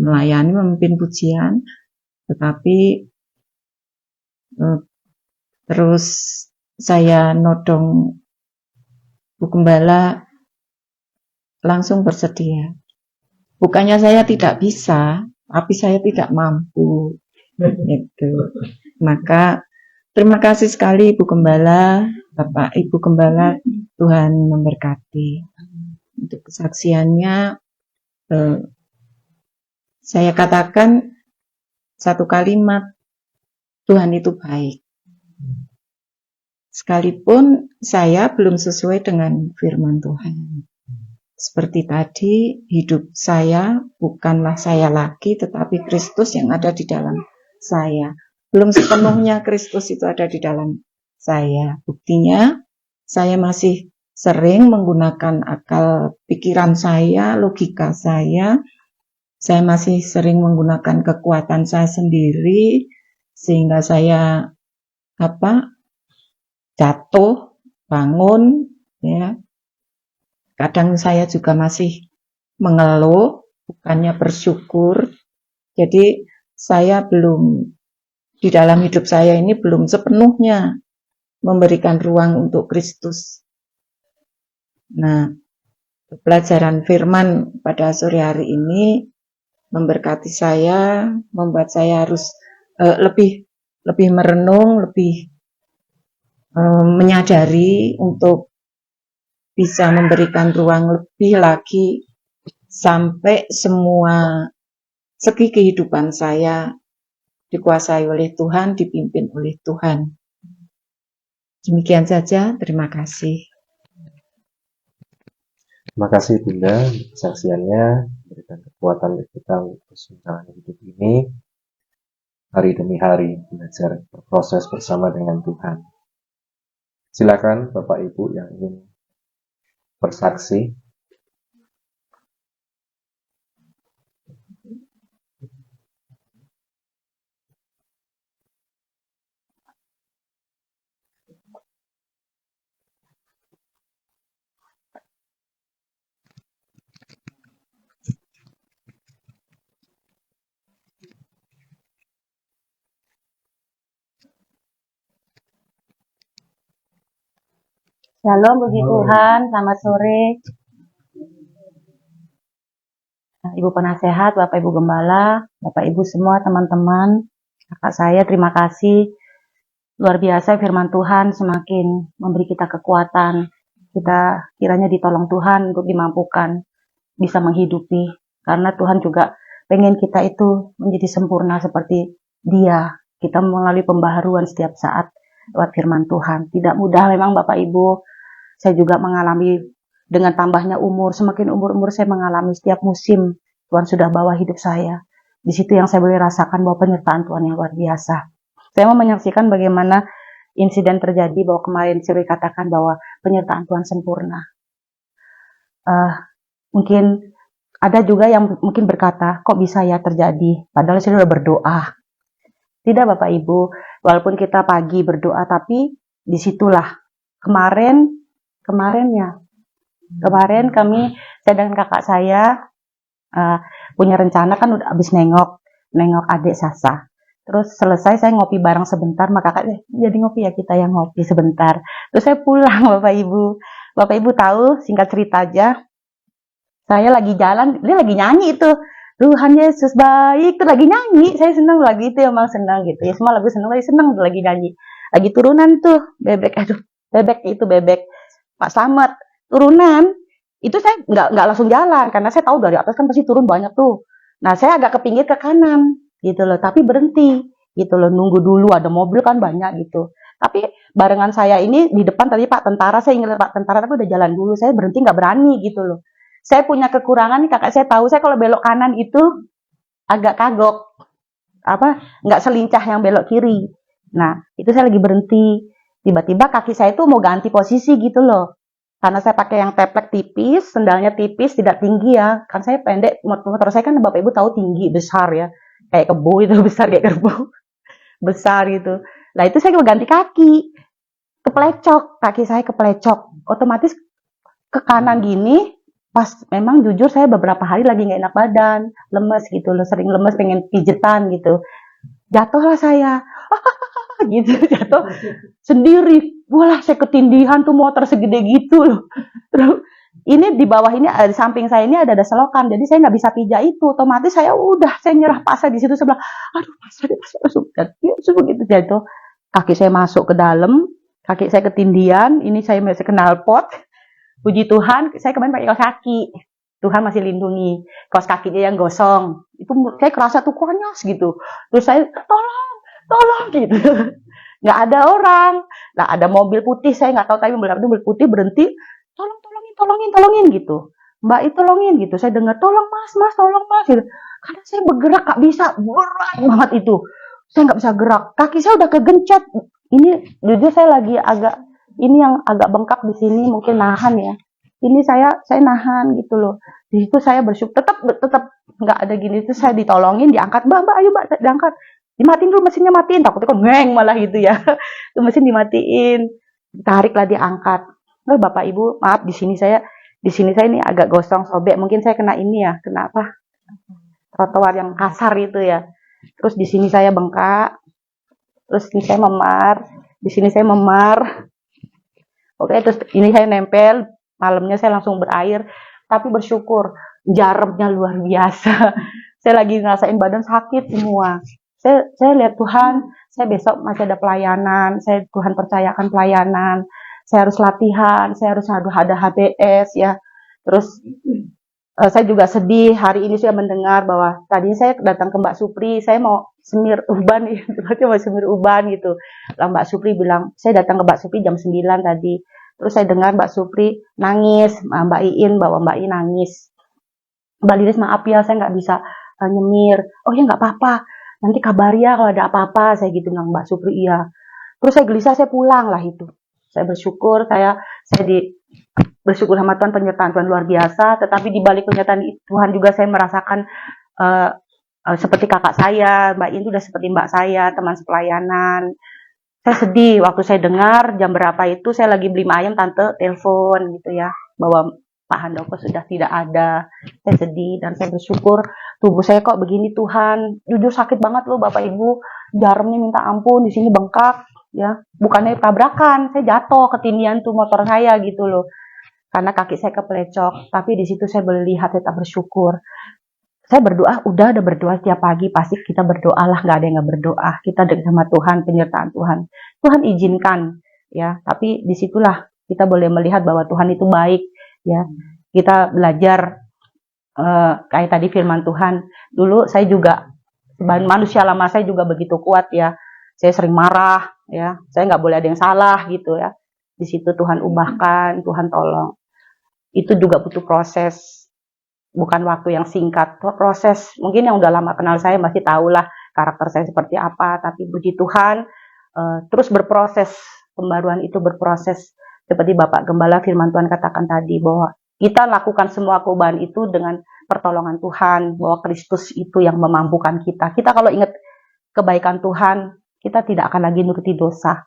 melayani memimpin pujian, tetapi terus saya nodong Bu Gembala langsung bersedia. Bukannya saya tidak bisa, tapi saya tidak mampu. Gitu. Maka terima kasih sekali Bu Gembala, Bapak Ibu Gembala, Tuhan memberkati. Untuk kesaksiannya, saya katakan satu kalimat, Tuhan itu baik. Sekalipun saya belum sesuai dengan firman Tuhan. Seperti tadi, hidup saya bukanlah saya lagi, tetapi Kristus yang ada di dalam saya. Belum sepenuhnya Kristus itu ada di dalam saya. Buktinya, saya masih sering menggunakan akal pikiran saya, logika saya. Saya masih sering menggunakan kekuatan saya sendiri, sehingga saya jatuh, bangun, ya. Kadang saya juga masih mengeluh, bukannya bersyukur. Jadi saya belum, di dalam hidup saya ini belum sepenuhnya memberikan ruang untuk Kristus. Nah, pelajaran firman pada sore hari ini memberkati saya, membuat saya harus lebih merenung, lebih menyadari untuk bisa memberikan ruang lebih lagi sampai semua segi kehidupan saya dikuasai oleh Tuhan, dipimpin oleh Tuhan. Demikian saja, terima kasih. Terima kasih Bunda, kesaksiannya memberikan kekuatan bagi kita untuk terus menjalani hidup ini hari demi hari, belajar berproses bersama dengan Tuhan. Silakan Bapak Ibu yang ingin bersaksi. Shalom, puji Tuhan, selamat sore. Ibu penasehat, Bapak Ibu Gembala, Bapak Ibu semua teman-teman, kakak saya terima kasih. Luar biasa firman Tuhan semakin memberi kita kekuatan. Kita kiranya ditolong Tuhan untuk dimampukan bisa menghidupi. Karena Tuhan juga pengen kita itu menjadi sempurna seperti Dia. Kita melalui pembaharuan setiap saat lewat firman Tuhan. Tidak mudah memang Bapak Ibu. Saya juga mengalami dengan tambahnya umur. Semakin umur saya mengalami setiap musim. Tuhan sudah bawa hidup saya. Di situ yang saya boleh rasakan bahwa penyertaan Tuhan yang luar biasa. Saya mau menyaksikan bagaimana insiden terjadi bahwa kemarin Siri katakan bahwa penyertaan Tuhan sempurna. Mungkin ada juga yang mungkin berkata, kok bisa ya terjadi? Padahal saya sudah berdoa. Tidak Bapak Ibu, walaupun kita pagi berdoa, tapi disitulah kemarin kami, saya dengan kakak saya punya rencana kan udah habis nengok adik Sasa. Terus selesai saya ngopi bareng sebentar, maka kakak jadi ngopi ya kita yang ngopi sebentar. Terus saya pulang Bapak Ibu tahu, singkat cerita aja, saya lagi jalan, dia lagi nyanyi itu. Tuhan Yesus baik, itu lagi nyanyi. Saya senang lagu itu, emang senang gitu. Ya semua lagu senang lagi nyanyi. Lagi turunan tuh, bebek Pak Slamet turunan itu saya nggak langsung jalan karena saya tahu dari atas kan pasti turun banyak tuh. Nah saya agak ke pinggir ke kanan gitu loh, tapi berhenti gitu loh, nunggu dulu ada mobil kan banyak gitu. Tapi barengan saya ini di depan tadi Pak Tentara, saya ingat Pak Tentara tapi udah jalan dulu, saya berhenti nggak berani gitu loh. Saya punya kekurangan nih kakak saya tahu, saya kalau belok kanan itu agak kagok, nggak selincah yang belok kiri. Nah itu saya lagi berhenti. Tiba-tiba kaki saya itu mau ganti posisi gitu loh. Karena saya pakai yang teplek tipis, sendalnya tipis, tidak tinggi ya. Kan saya pendek, motor saya kan Bapak Ibu tahu tinggi, besar ya. Kayak kebo itu, besar kayak kerbau. Besar gitu. Nah itu saya mau ganti kaki. Kaki saya keplecok. Otomatis ke kanan gini, pas memang jujur saya beberapa hari lagi nggak enak badan, lemes gitu loh, sering lemes pengen pijetan gitu. Jatuhlah saya, gitu jatuh sendiri. Walah saya ketindihan tuh motor segede gitu loh. Terus ini di bawah ini di samping saya ini ada selokan, jadi saya nggak bisa pijak itu. Otomatis saya nyerah pasrah di situ, saya bilang, aduh pasrah begitu jatuh. Kaki saya masuk ke dalam, kaki saya ketindihan, ini saya masih kenal pot. Puji Tuhan, saya kemarin pakai kaos kaki. Tuhan masih lindungi. Kaos kakinya yang gosong. Itu saya kerasa tuh konyos gitu. Terus saya, tolong gitu. Nggak ada orang. Nah, ada mobil putih, saya nggak tahu tapi mobil putih berhenti. Tolongin gitu. Mbak itu tolongin gitu. Saya dengar, tolong mas gitu. Karena saya bergerak nggak bisa, berat banget itu. Saya nggak bisa gerak. Kaki saya udah kegencet. Ini jujur saya lagi agak, ini yang agak bengkak di sini mungkin nahan ya. Ini saya nahan gitu loh. Di situ saya bersyukur, tetap nggak ada gini. Itu saya ditolongin, diangkat, mbak ayo mbak diangkat. Dimatiin dulu mesinnya, matiin, takutnya kok ngeng malah gitu ya. Itu mesin dimatiin, tariklah diangkat. Oh, Bapak Ibu, maaf di sini saya ini agak gosong sobek, mungkin saya kena ini ya, kena apa? Trotoar yang kasar itu ya. Terus di sini saya bengkak, terus di sini saya memar. Oke, terus ini saya nempel, malamnya saya langsung berair, tapi bersyukur jarumnya luar biasa. Saya lagi ngerasain badan sakit semua. Saya lihat Tuhan, saya besok masih ada pelayanan, Tuhan percayakan pelayanan, saya harus latihan, saya harus ada HBS ya. Terus saya juga sedih hari ini saya mendengar bahwa tadinya saya datang ke Mbak Supri, saya mau semir uban, mau semir uban gitu. Lalu Mbak Supri bilang, saya datang ke Mbak Supri jam 9 tadi. Terus saya dengar Mbak Supri nangis, Mbak Iin bawa Mbak Iin nangis. Mbak Lilis maaf ya, saya nggak bisa nyemir. Oh ya nggak apa-apa, nanti kabari ya kalau ada apa-apa, saya gitu bilang Mbak Supri iya. Terus saya gelisah, saya pulang lah itu. Saya bersyukur, bersyukur sama Tuhan, penyertaan Tuhan luar biasa. Tetapi di balik penyertaan Tuhan juga saya merasakan seperti kakak saya, Mbak In itu udah seperti mbak saya, teman sepelayanan. Saya sedih waktu saya dengar jam berapa itu saya lagi beli ayam, tante telepon gitu ya, bahwa Pak Handoko sudah tidak ada. Saya sedih dan saya bersyukur tubuh saya kok begini Tuhan. Jujur sakit banget loh Bapak Ibu, jarumnya minta ampun, di sini bengkak. Ya, bukannya tabrakan, saya jatuh ketindihan tuh motor saya gitu loh, karena kaki saya kepelecok. Tapi di situ saya melihat tetap bersyukur. Saya berdoa, udah berdoa setiap pagi, pasti kita berdoa lah, nggak ada yang nggak berdoa. Kita dekat sama Tuhan, penyertaan Tuhan izinkan ya. Tapi disitulah kita boleh melihat bahwa Tuhan itu baik ya. Kita belajar kayak tadi firman Tuhan. Dulu saya juga manusia lama saya juga begitu kuat ya. Saya sering marah ya, saya nggak boleh ada yang salah gitu ya. Di situ Tuhan ubahkan, Tuhan tolong. Itu juga butuh proses, bukan waktu yang singkat. Proses, mungkin yang udah lama kenal saya masih tahulah karakter saya seperti apa. Tapi puji Tuhan, terus berproses, pembaruan itu berproses. Seperti Bapak Gembala firman Tuhan katakan tadi, bahwa kita lakukan semua perubahan itu dengan pertolongan Tuhan, bahwa Kristus itu yang memampukan kita. Kita kalau ingat kebaikan Tuhan, kita tidak akan lagi nuruti dosa.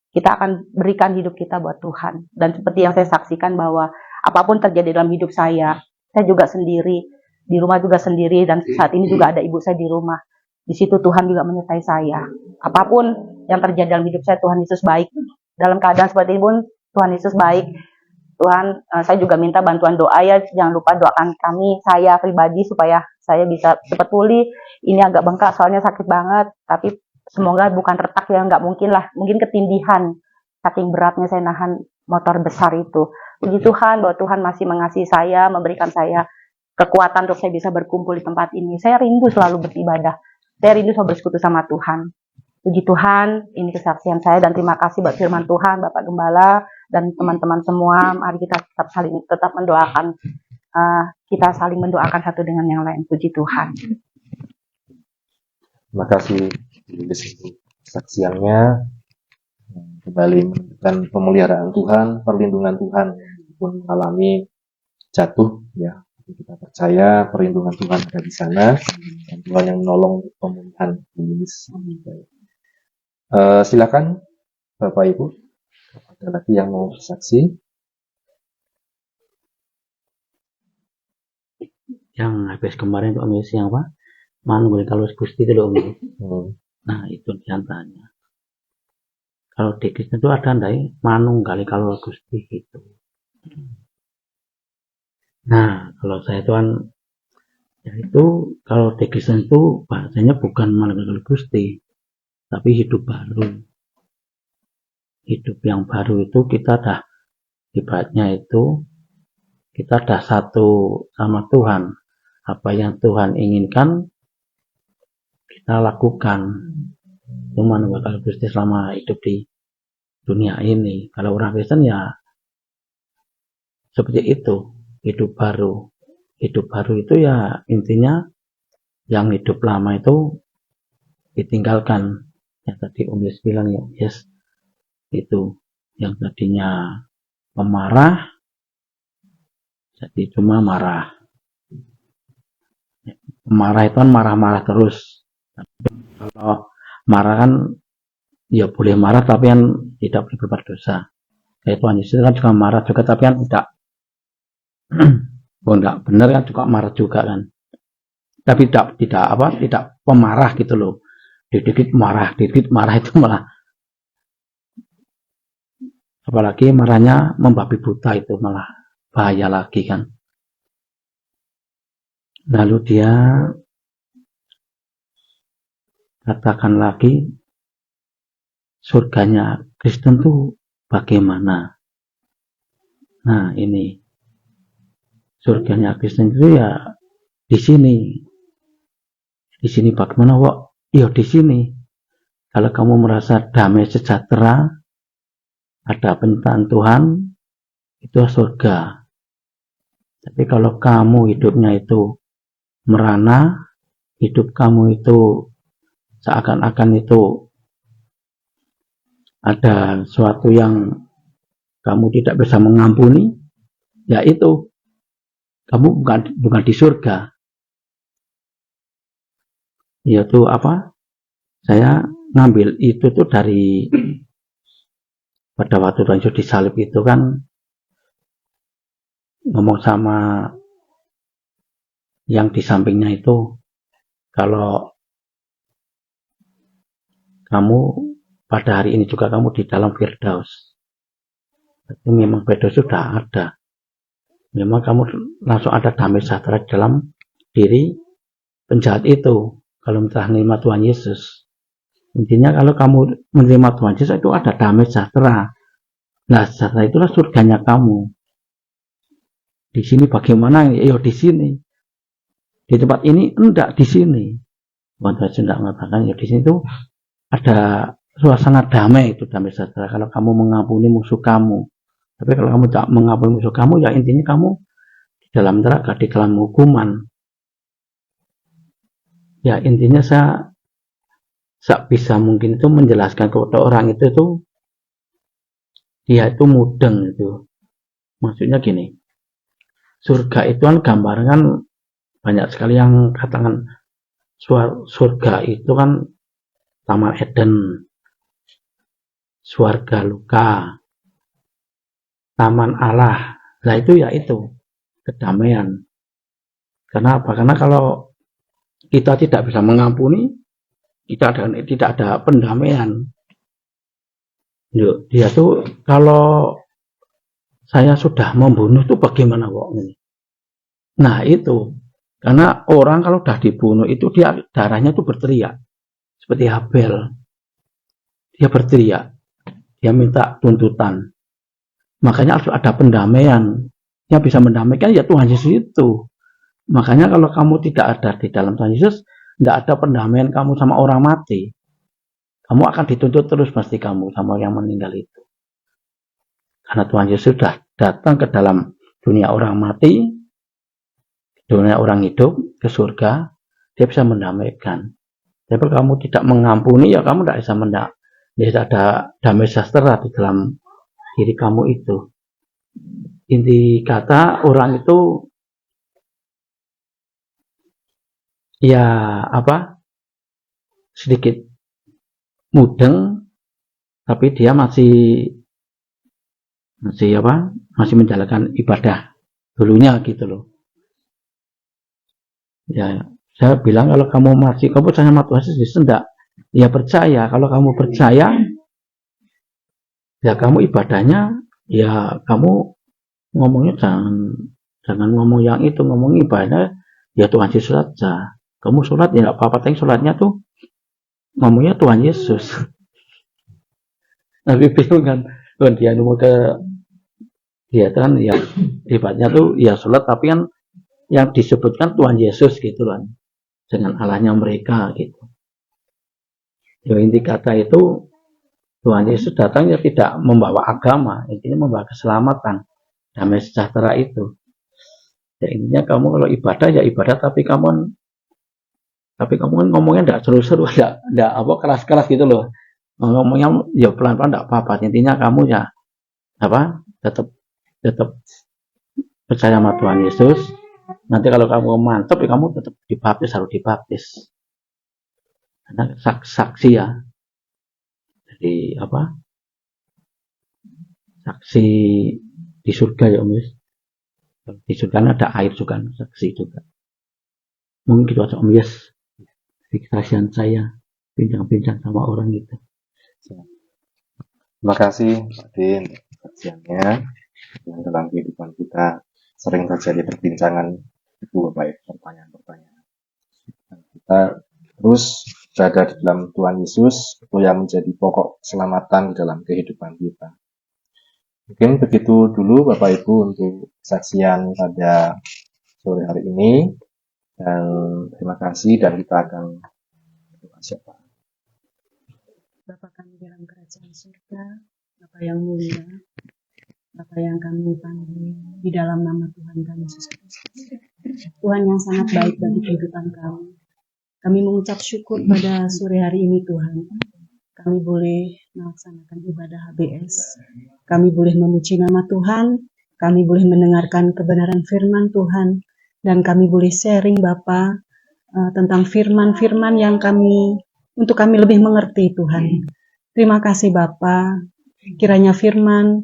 Kita akan berikan hidup kita buat Tuhan. Dan seperti yang saya saksikan bahwa apapun terjadi dalam hidup saya juga sendiri, di rumah juga sendiri, dan saat ini juga ada ibu saya di rumah. Di situ Tuhan juga menyertai saya. Apapun yang terjadi dalam hidup saya, Tuhan Yesus baik. Dalam keadaan seperti ini pun, Tuhan Yesus baik. Tuhan, saya juga minta bantuan doa ya, jangan lupa doakan saya pribadi supaya saya bisa cepat pulih. Ini agak bengkak soalnya sakit banget, tapi semoga bukan retak ya, nggak mungkin lah, mungkin ketindihan. Saking beratnya saya nahan motor besar itu. Puji Tuhan bahwa Tuhan masih mengasihi saya, memberikan saya kekuatan untuk saya bisa berkumpul di tempat ini. Saya rindu selalu beribadah. Saya rindu selalu bersekutu sama Tuhan. Puji Tuhan, ini kesaksian saya dan terima kasih buat firman Tuhan, Bapak Gembala dan teman-teman semua. Mari kita tetap mendoakan, kita saling mendoakan satu dengan yang lain. Puji Tuhan. Terima kasih kesaksiannya, kembali menunjukkan pemeliharaan Tuhan, perlindungan Tuhan pun mengalami jatuh ya. Kita percaya perlindungan Tuhan ada di sana dan Tuhan yang menolong untuk pemulihan Lilis. Silakan Bapak Ibu, ada lagi yang mau bersaksi? yang habis kemarin Om Yesi yang apa? Manunggal kalau Gusti itu loh Om. Nah itu diantaranya. Kalau di Kristen itu ada ndai manunggal kalau Gusti itu. Nah kalau saya itu kan ya itu kalau di Kristen itu bahasanya bukan manunggal Gusti, tapi hidup baru. Hidup yang baru itu kita dah ibaratnya itu kita dah satu sama Tuhan. Apa yang Tuhan inginkan kita lakukan. Cuman bakal Gusti selama hidup di dunia ini. Kalau orang Kristen ya seperti itu, hidup baru. Hidup baru itu ya intinya yang hidup lama itu ditinggalkan. Yang tadi Om Yes bilang ya, yes itu yang tadinya pemarah jadi cuma marah. Marah itu kan marah-marah terus. Kalau marah kan ya boleh marah tapi kan tidak boleh berbuat dosa. Kayak Tuhan Yesus kan juga marah juga tapi kan tidak enggak benar kan juga marah juga kan. Tapi tidak pemarah gitu loh. Dikit marah itu malah apalagi marahnya membabi buta itu malah bahaya lagi kan. Lalu dia katakan lagi surganya Kristen tuh bagaimana? Nah ini surganya Kristen itu ya di sini. Di sini bagaimana kok? Ya di sini. Kalau kamu merasa damai sejahtera, ada penyertaan Tuhan, itu surga. Tapi kalau kamu hidupnya itu merana, hidup kamu itu seakan-akan itu ada sesuatu yang kamu tidak bisa mengampuni, ya itu kamu bukan di surga. Yaitu apa? Saya ngambil itu tuh dari pada waktu Tuhan Yesus disalib itu kan ngomong sama yang di sampingnya itu, kalau kamu pada hari ini juga kamu di dalam Firdaus. Itu memang Firdaus sudah ada. Memang kamu langsung ada damai sejahtera dalam diri penjahat itu. Kalau menerima Tuhan Yesus. Intinya kalau kamu menerima Tuhan Yesus itu ada damai sejahtera. Nah, sejahtera itulah surganya kamu. Di sini bagaimana? Ya di sini. Di tempat ini enggak di sini. Tuhan Yesus enggak mengatakan ya di sini tuh ada suasana damai, itu damai sejahtera kalau kamu mengampuni musuh kamu. Tapi kalau kamu tak mengampuni musuh kamu, ya intinya kamu di dalam neraka, di dalam hukuman. Ya intinya saya bisa mungkin itu menjelaskan kepada orang itu tuh dia itu mudeng itu. Maksudnya gini, surga itu kan gambaran kan banyak sekali yang katakan surga itu kan Taman Eden, surga luka, Taman Allah. Nah itu ya itu kedamaian. Kenapa? Karena kalau kita tidak bisa mengampuni, tidak ada pendamaian. Dia tuh kalau saya sudah membunuh tuh bagaimana kok ini? Nah itu karena orang kalau sudah dibunuh itu dia darahnya tuh berteriak seperti Habel. Dia berteriak, dia minta tuntutan. Makanya harus ada pendamaian. Yang bisa mendamaikan ya Tuhan Yesus itu. Makanya kalau kamu tidak ada di dalam Tuhan Yesus, tidak ada pendamaian kamu sama orang mati. Kamu akan dituntut terus pasti kamu sama yang meninggal itu. Karena Tuhan Yesus sudah datang ke dalam dunia orang mati, dunia orang hidup, ke surga, dia bisa mendamaikan. Tapi kalau kamu tidak mengampuni, ya kamu tidak bisa ada damai sejahtera di dalam diri kamu itu. Inti kata orang itu ya sedikit mudeng, tapi dia masih menjalankan ibadah dulunya gitu loh. Ya, saya bilang kalau kamu masih kamu percaya sama Tuhan Yesus enggak? Ya percaya. Kalau kamu percaya, ya kamu ibadahnya, ya kamu ngomongnya jangan ngomong yang itu, ngomong ibadah ya Tuhan Yesus saja. Kamu sholat ya nggak apa-apa, tapi sholatnya tuh ngomongnya Tuhan Yesus. Tapi bingung kan, Tuhan dia mau ke dia kan ya ibadahnya tuh ya sholat, tapi kan yang disebutkan Tuhan Yesus gitu kan, dengan Allahnya mereka gitu. Ya inti kata itu Tuhan Yesus datang ya tidak membawa agama, intinya membawa keselamatan, damai sejahtera itu. Ya intinya kamu kalau ibadah ya ibadah, tapi kamu kan ngomongnya tidak seru-seru, tidak apa keras-keras gitu loh. Ngomongnya ya pelan-pelan tidak apa-apa. Intinya kamu ya apa tetap percaya sama Tuhan Yesus. Nanti kalau kamu mantap ya kamu tetap dibaptis, harus dibaptis. Karena saksi ya. Jadi apa? Saksi di surga ya Om Yus. Di surga ada air juga, saksi juga. Mungkin gitu aja Om Yus. Kesaksian saya bincang-bincang sama orang gitu. Terima kasih Pak Din kesaksiannya. Yang dalam kehidupan kita sering terjadi perbincangan itu baik pertanyaan-pertanyaan. Dan kita terus berada di dalam Tuhan Yesus, itu yang menjadi pokok keselamatan di dalam kehidupan kita. Mungkin begitu dulu Bapak Ibu untuk kesaksian pada sore hari ini. Dan terima kasih, dan kita akan berdoa siapa. Bapa kami dalam kerajaan surga, Bapa yang mulia, Bapa yang kami panggil di dalam nama Tuhan kami Yesus Kristus. Tuhan yang sangat baik bagi kehidupan kami. Kami mengucap syukur pada sore hari ini Tuhan. Kami boleh melaksanakan ibadah HBS. Kami boleh memuji nama Tuhan. Kami boleh mendengarkan kebenaran firman Tuhan. Dan kami boleh sharing Bapa tentang firman-firman yang untuk kami lebih mengerti Tuhan. Terima kasih Bapa. Kiranya firman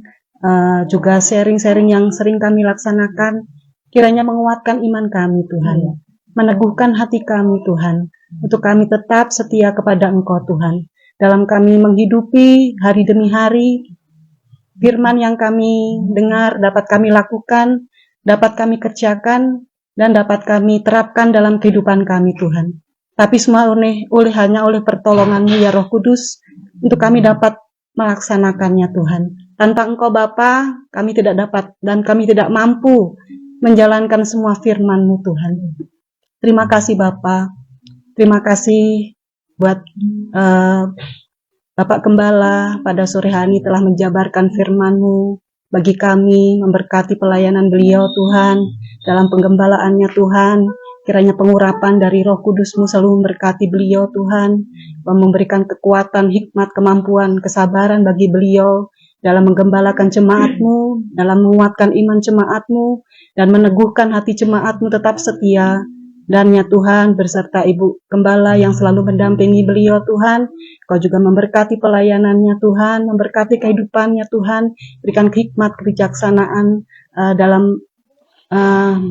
juga sharing-sharing yang sering kami laksanakan, kiranya menguatkan iman kami Tuhan, meneguhkan hati kami Tuhan, untuk kami tetap setia kepada Engkau Tuhan, dalam kami menghidupi hari demi hari. Firman yang kami dengar dapat kami lakukan, dapat kami kerjakan, dan dapat kami terapkan dalam kehidupan kami Tuhan. Tapi semua hanya oleh pertolongan-Mu ya Roh Kudus, untuk kami dapat melaksanakannya Tuhan. Tanpa Engkau Bapa, kami tidak dapat dan kami tidak mampu menjalankan semua firman-Mu Tuhan. Terima kasih Bapa. Terima kasih buat Bapak Gembala pada sore hari ini telah menjabarkan firman-Mu bagi kami, memberkati pelayanan beliau Tuhan, dalam penggembalaannya Tuhan. Kiranya pengurapan dari Roh Kudus-Mu selalu memberkati beliau Tuhan, memberikan kekuatan, hikmat, kemampuan, kesabaran bagi beliau dalam menggembalakan jemaat-Mu, dalam menguatkan iman jemaat-Mu, dan meneguhkan hati jemaat-Mu tetap setia. Dan ya Tuhan, berserta Ibu Gembala yang selalu mendampingi beliau Tuhan, Kau juga memberkati pelayanannya Tuhan, memberkati kehidupannya Tuhan, berikan hikmat, kebijaksanaan dalam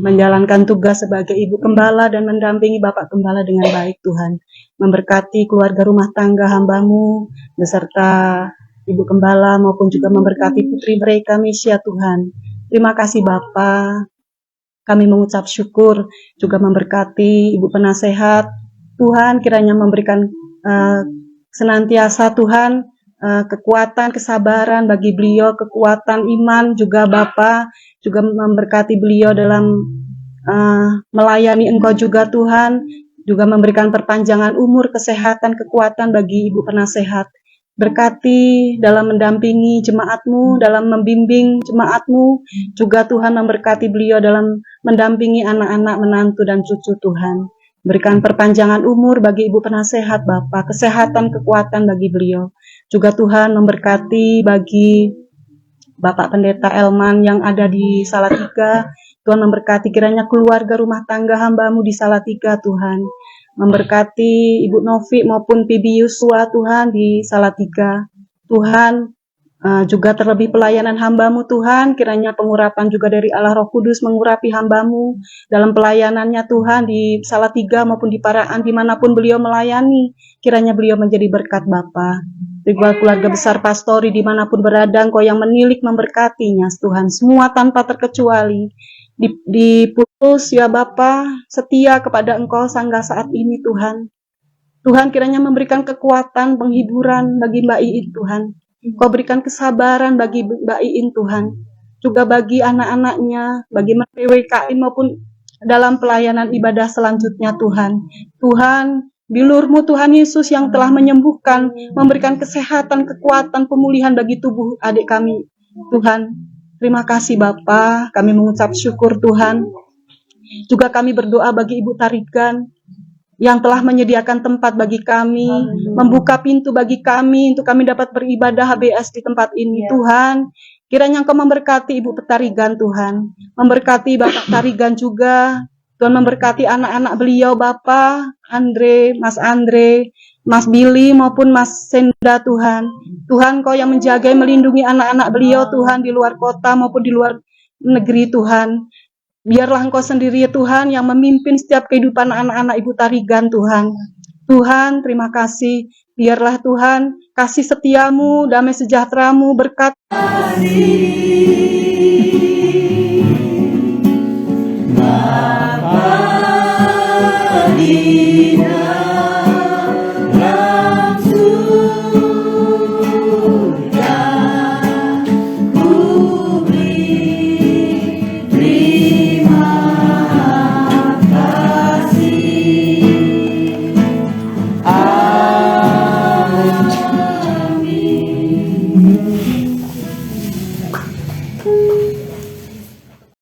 menjalankan tugas sebagai Ibu Gembala dan mendampingi Bapak Gembala dengan baik Tuhan. Memberkati keluarga rumah tangga hamba-Mu beserta Ibu Gembala maupun juga memberkati putri mereka Mesia Tuhan. Terima kasih Bapa. Kami mengucap syukur juga memberkati Ibu Penasehat. Tuhan kiranya memberikan senantiasa Tuhan kekuatan, kesabaran bagi beliau, kekuatan iman juga Bapa, juga memberkati beliau dalam melayani Engkau juga Tuhan, juga memberikan perpanjangan umur, kesehatan, kekuatan bagi Ibu Penasehat. Berkati dalam mendampingi jemaat-Mu, dalam membimbing jemaat-Mu, juga Tuhan memberkati beliau dalam mendampingi anak-anak, menantu dan cucu Tuhan. Berikan perpanjangan umur bagi Ibu Penasehat Bapa, kesehatan, kekuatan bagi beliau. Juga Tuhan memberkati bagi Bapak Pendeta Elman yang ada di Salatiga. Tuhan memberkati kiranya keluarga rumah tangga hamba-Mu di Salatiga Tuhan. Memberkati Ibu Novi maupun Bibi Yusua Tuhan di Salatiga. Tuhan Juga terlebih pelayanan hamba-Mu Tuhan, kiranya pengurapan juga dari Allah Roh Kudus mengurapi hamba-Mu dalam pelayanannya Tuhan di Salatiga maupun di Paraan dimanapun beliau melayani, kiranya beliau menjadi berkat Bapa. Juga keluarga besar pastori dimanapun berada, Engkau yang menilik memberkatinya Tuhan, semua tanpa terkecuali. Diputus ya Bapa, setia kepada Engkau sangga saat ini Tuhan. Tuhan kiranya memberikan kekuatan, penghiburan bagi Mbak Iin Tuhan. Kau berikan kesabaran bagi Mbak Iin Tuhan. Juga bagi anak-anaknya, bagi PWKI maupun dalam pelayanan ibadah selanjutnya Tuhan. Tuhan, bilur-Mu Tuhan Yesus yang telah menyembuhkan, memberikan kesehatan, kekuatan, pemulihan bagi tubuh adik kami. Tuhan, terima kasih Bapa, kami mengucap syukur Tuhan. Juga kami berdoa bagi Ibu Tarigan, yang telah menyediakan tempat bagi kami, membuka pintu bagi kami untuk kami dapat beribadah HBS di tempat ini. Tuhan, kiranya Engkau memberkati Ibu Tarigan Tuhan, memberkati Bapak Tarigan juga, Tuhan memberkati anak-anak beliau Bapak, Andre, Mas Billy maupun Mas Senda Tuhan. Tuhan, Kau yang menjaga, melindungi anak-anak beliau Tuhan di luar kota maupun di luar negeri Tuhan. Biarlah Engkau sendiri ya Tuhan yang memimpin setiap kehidupan anak-anak Ibu Tarigan Tuhan. Tuhan, terima kasih. Biarlah Tuhan kasih setiamu, damai sejahtera-Mu, berkat.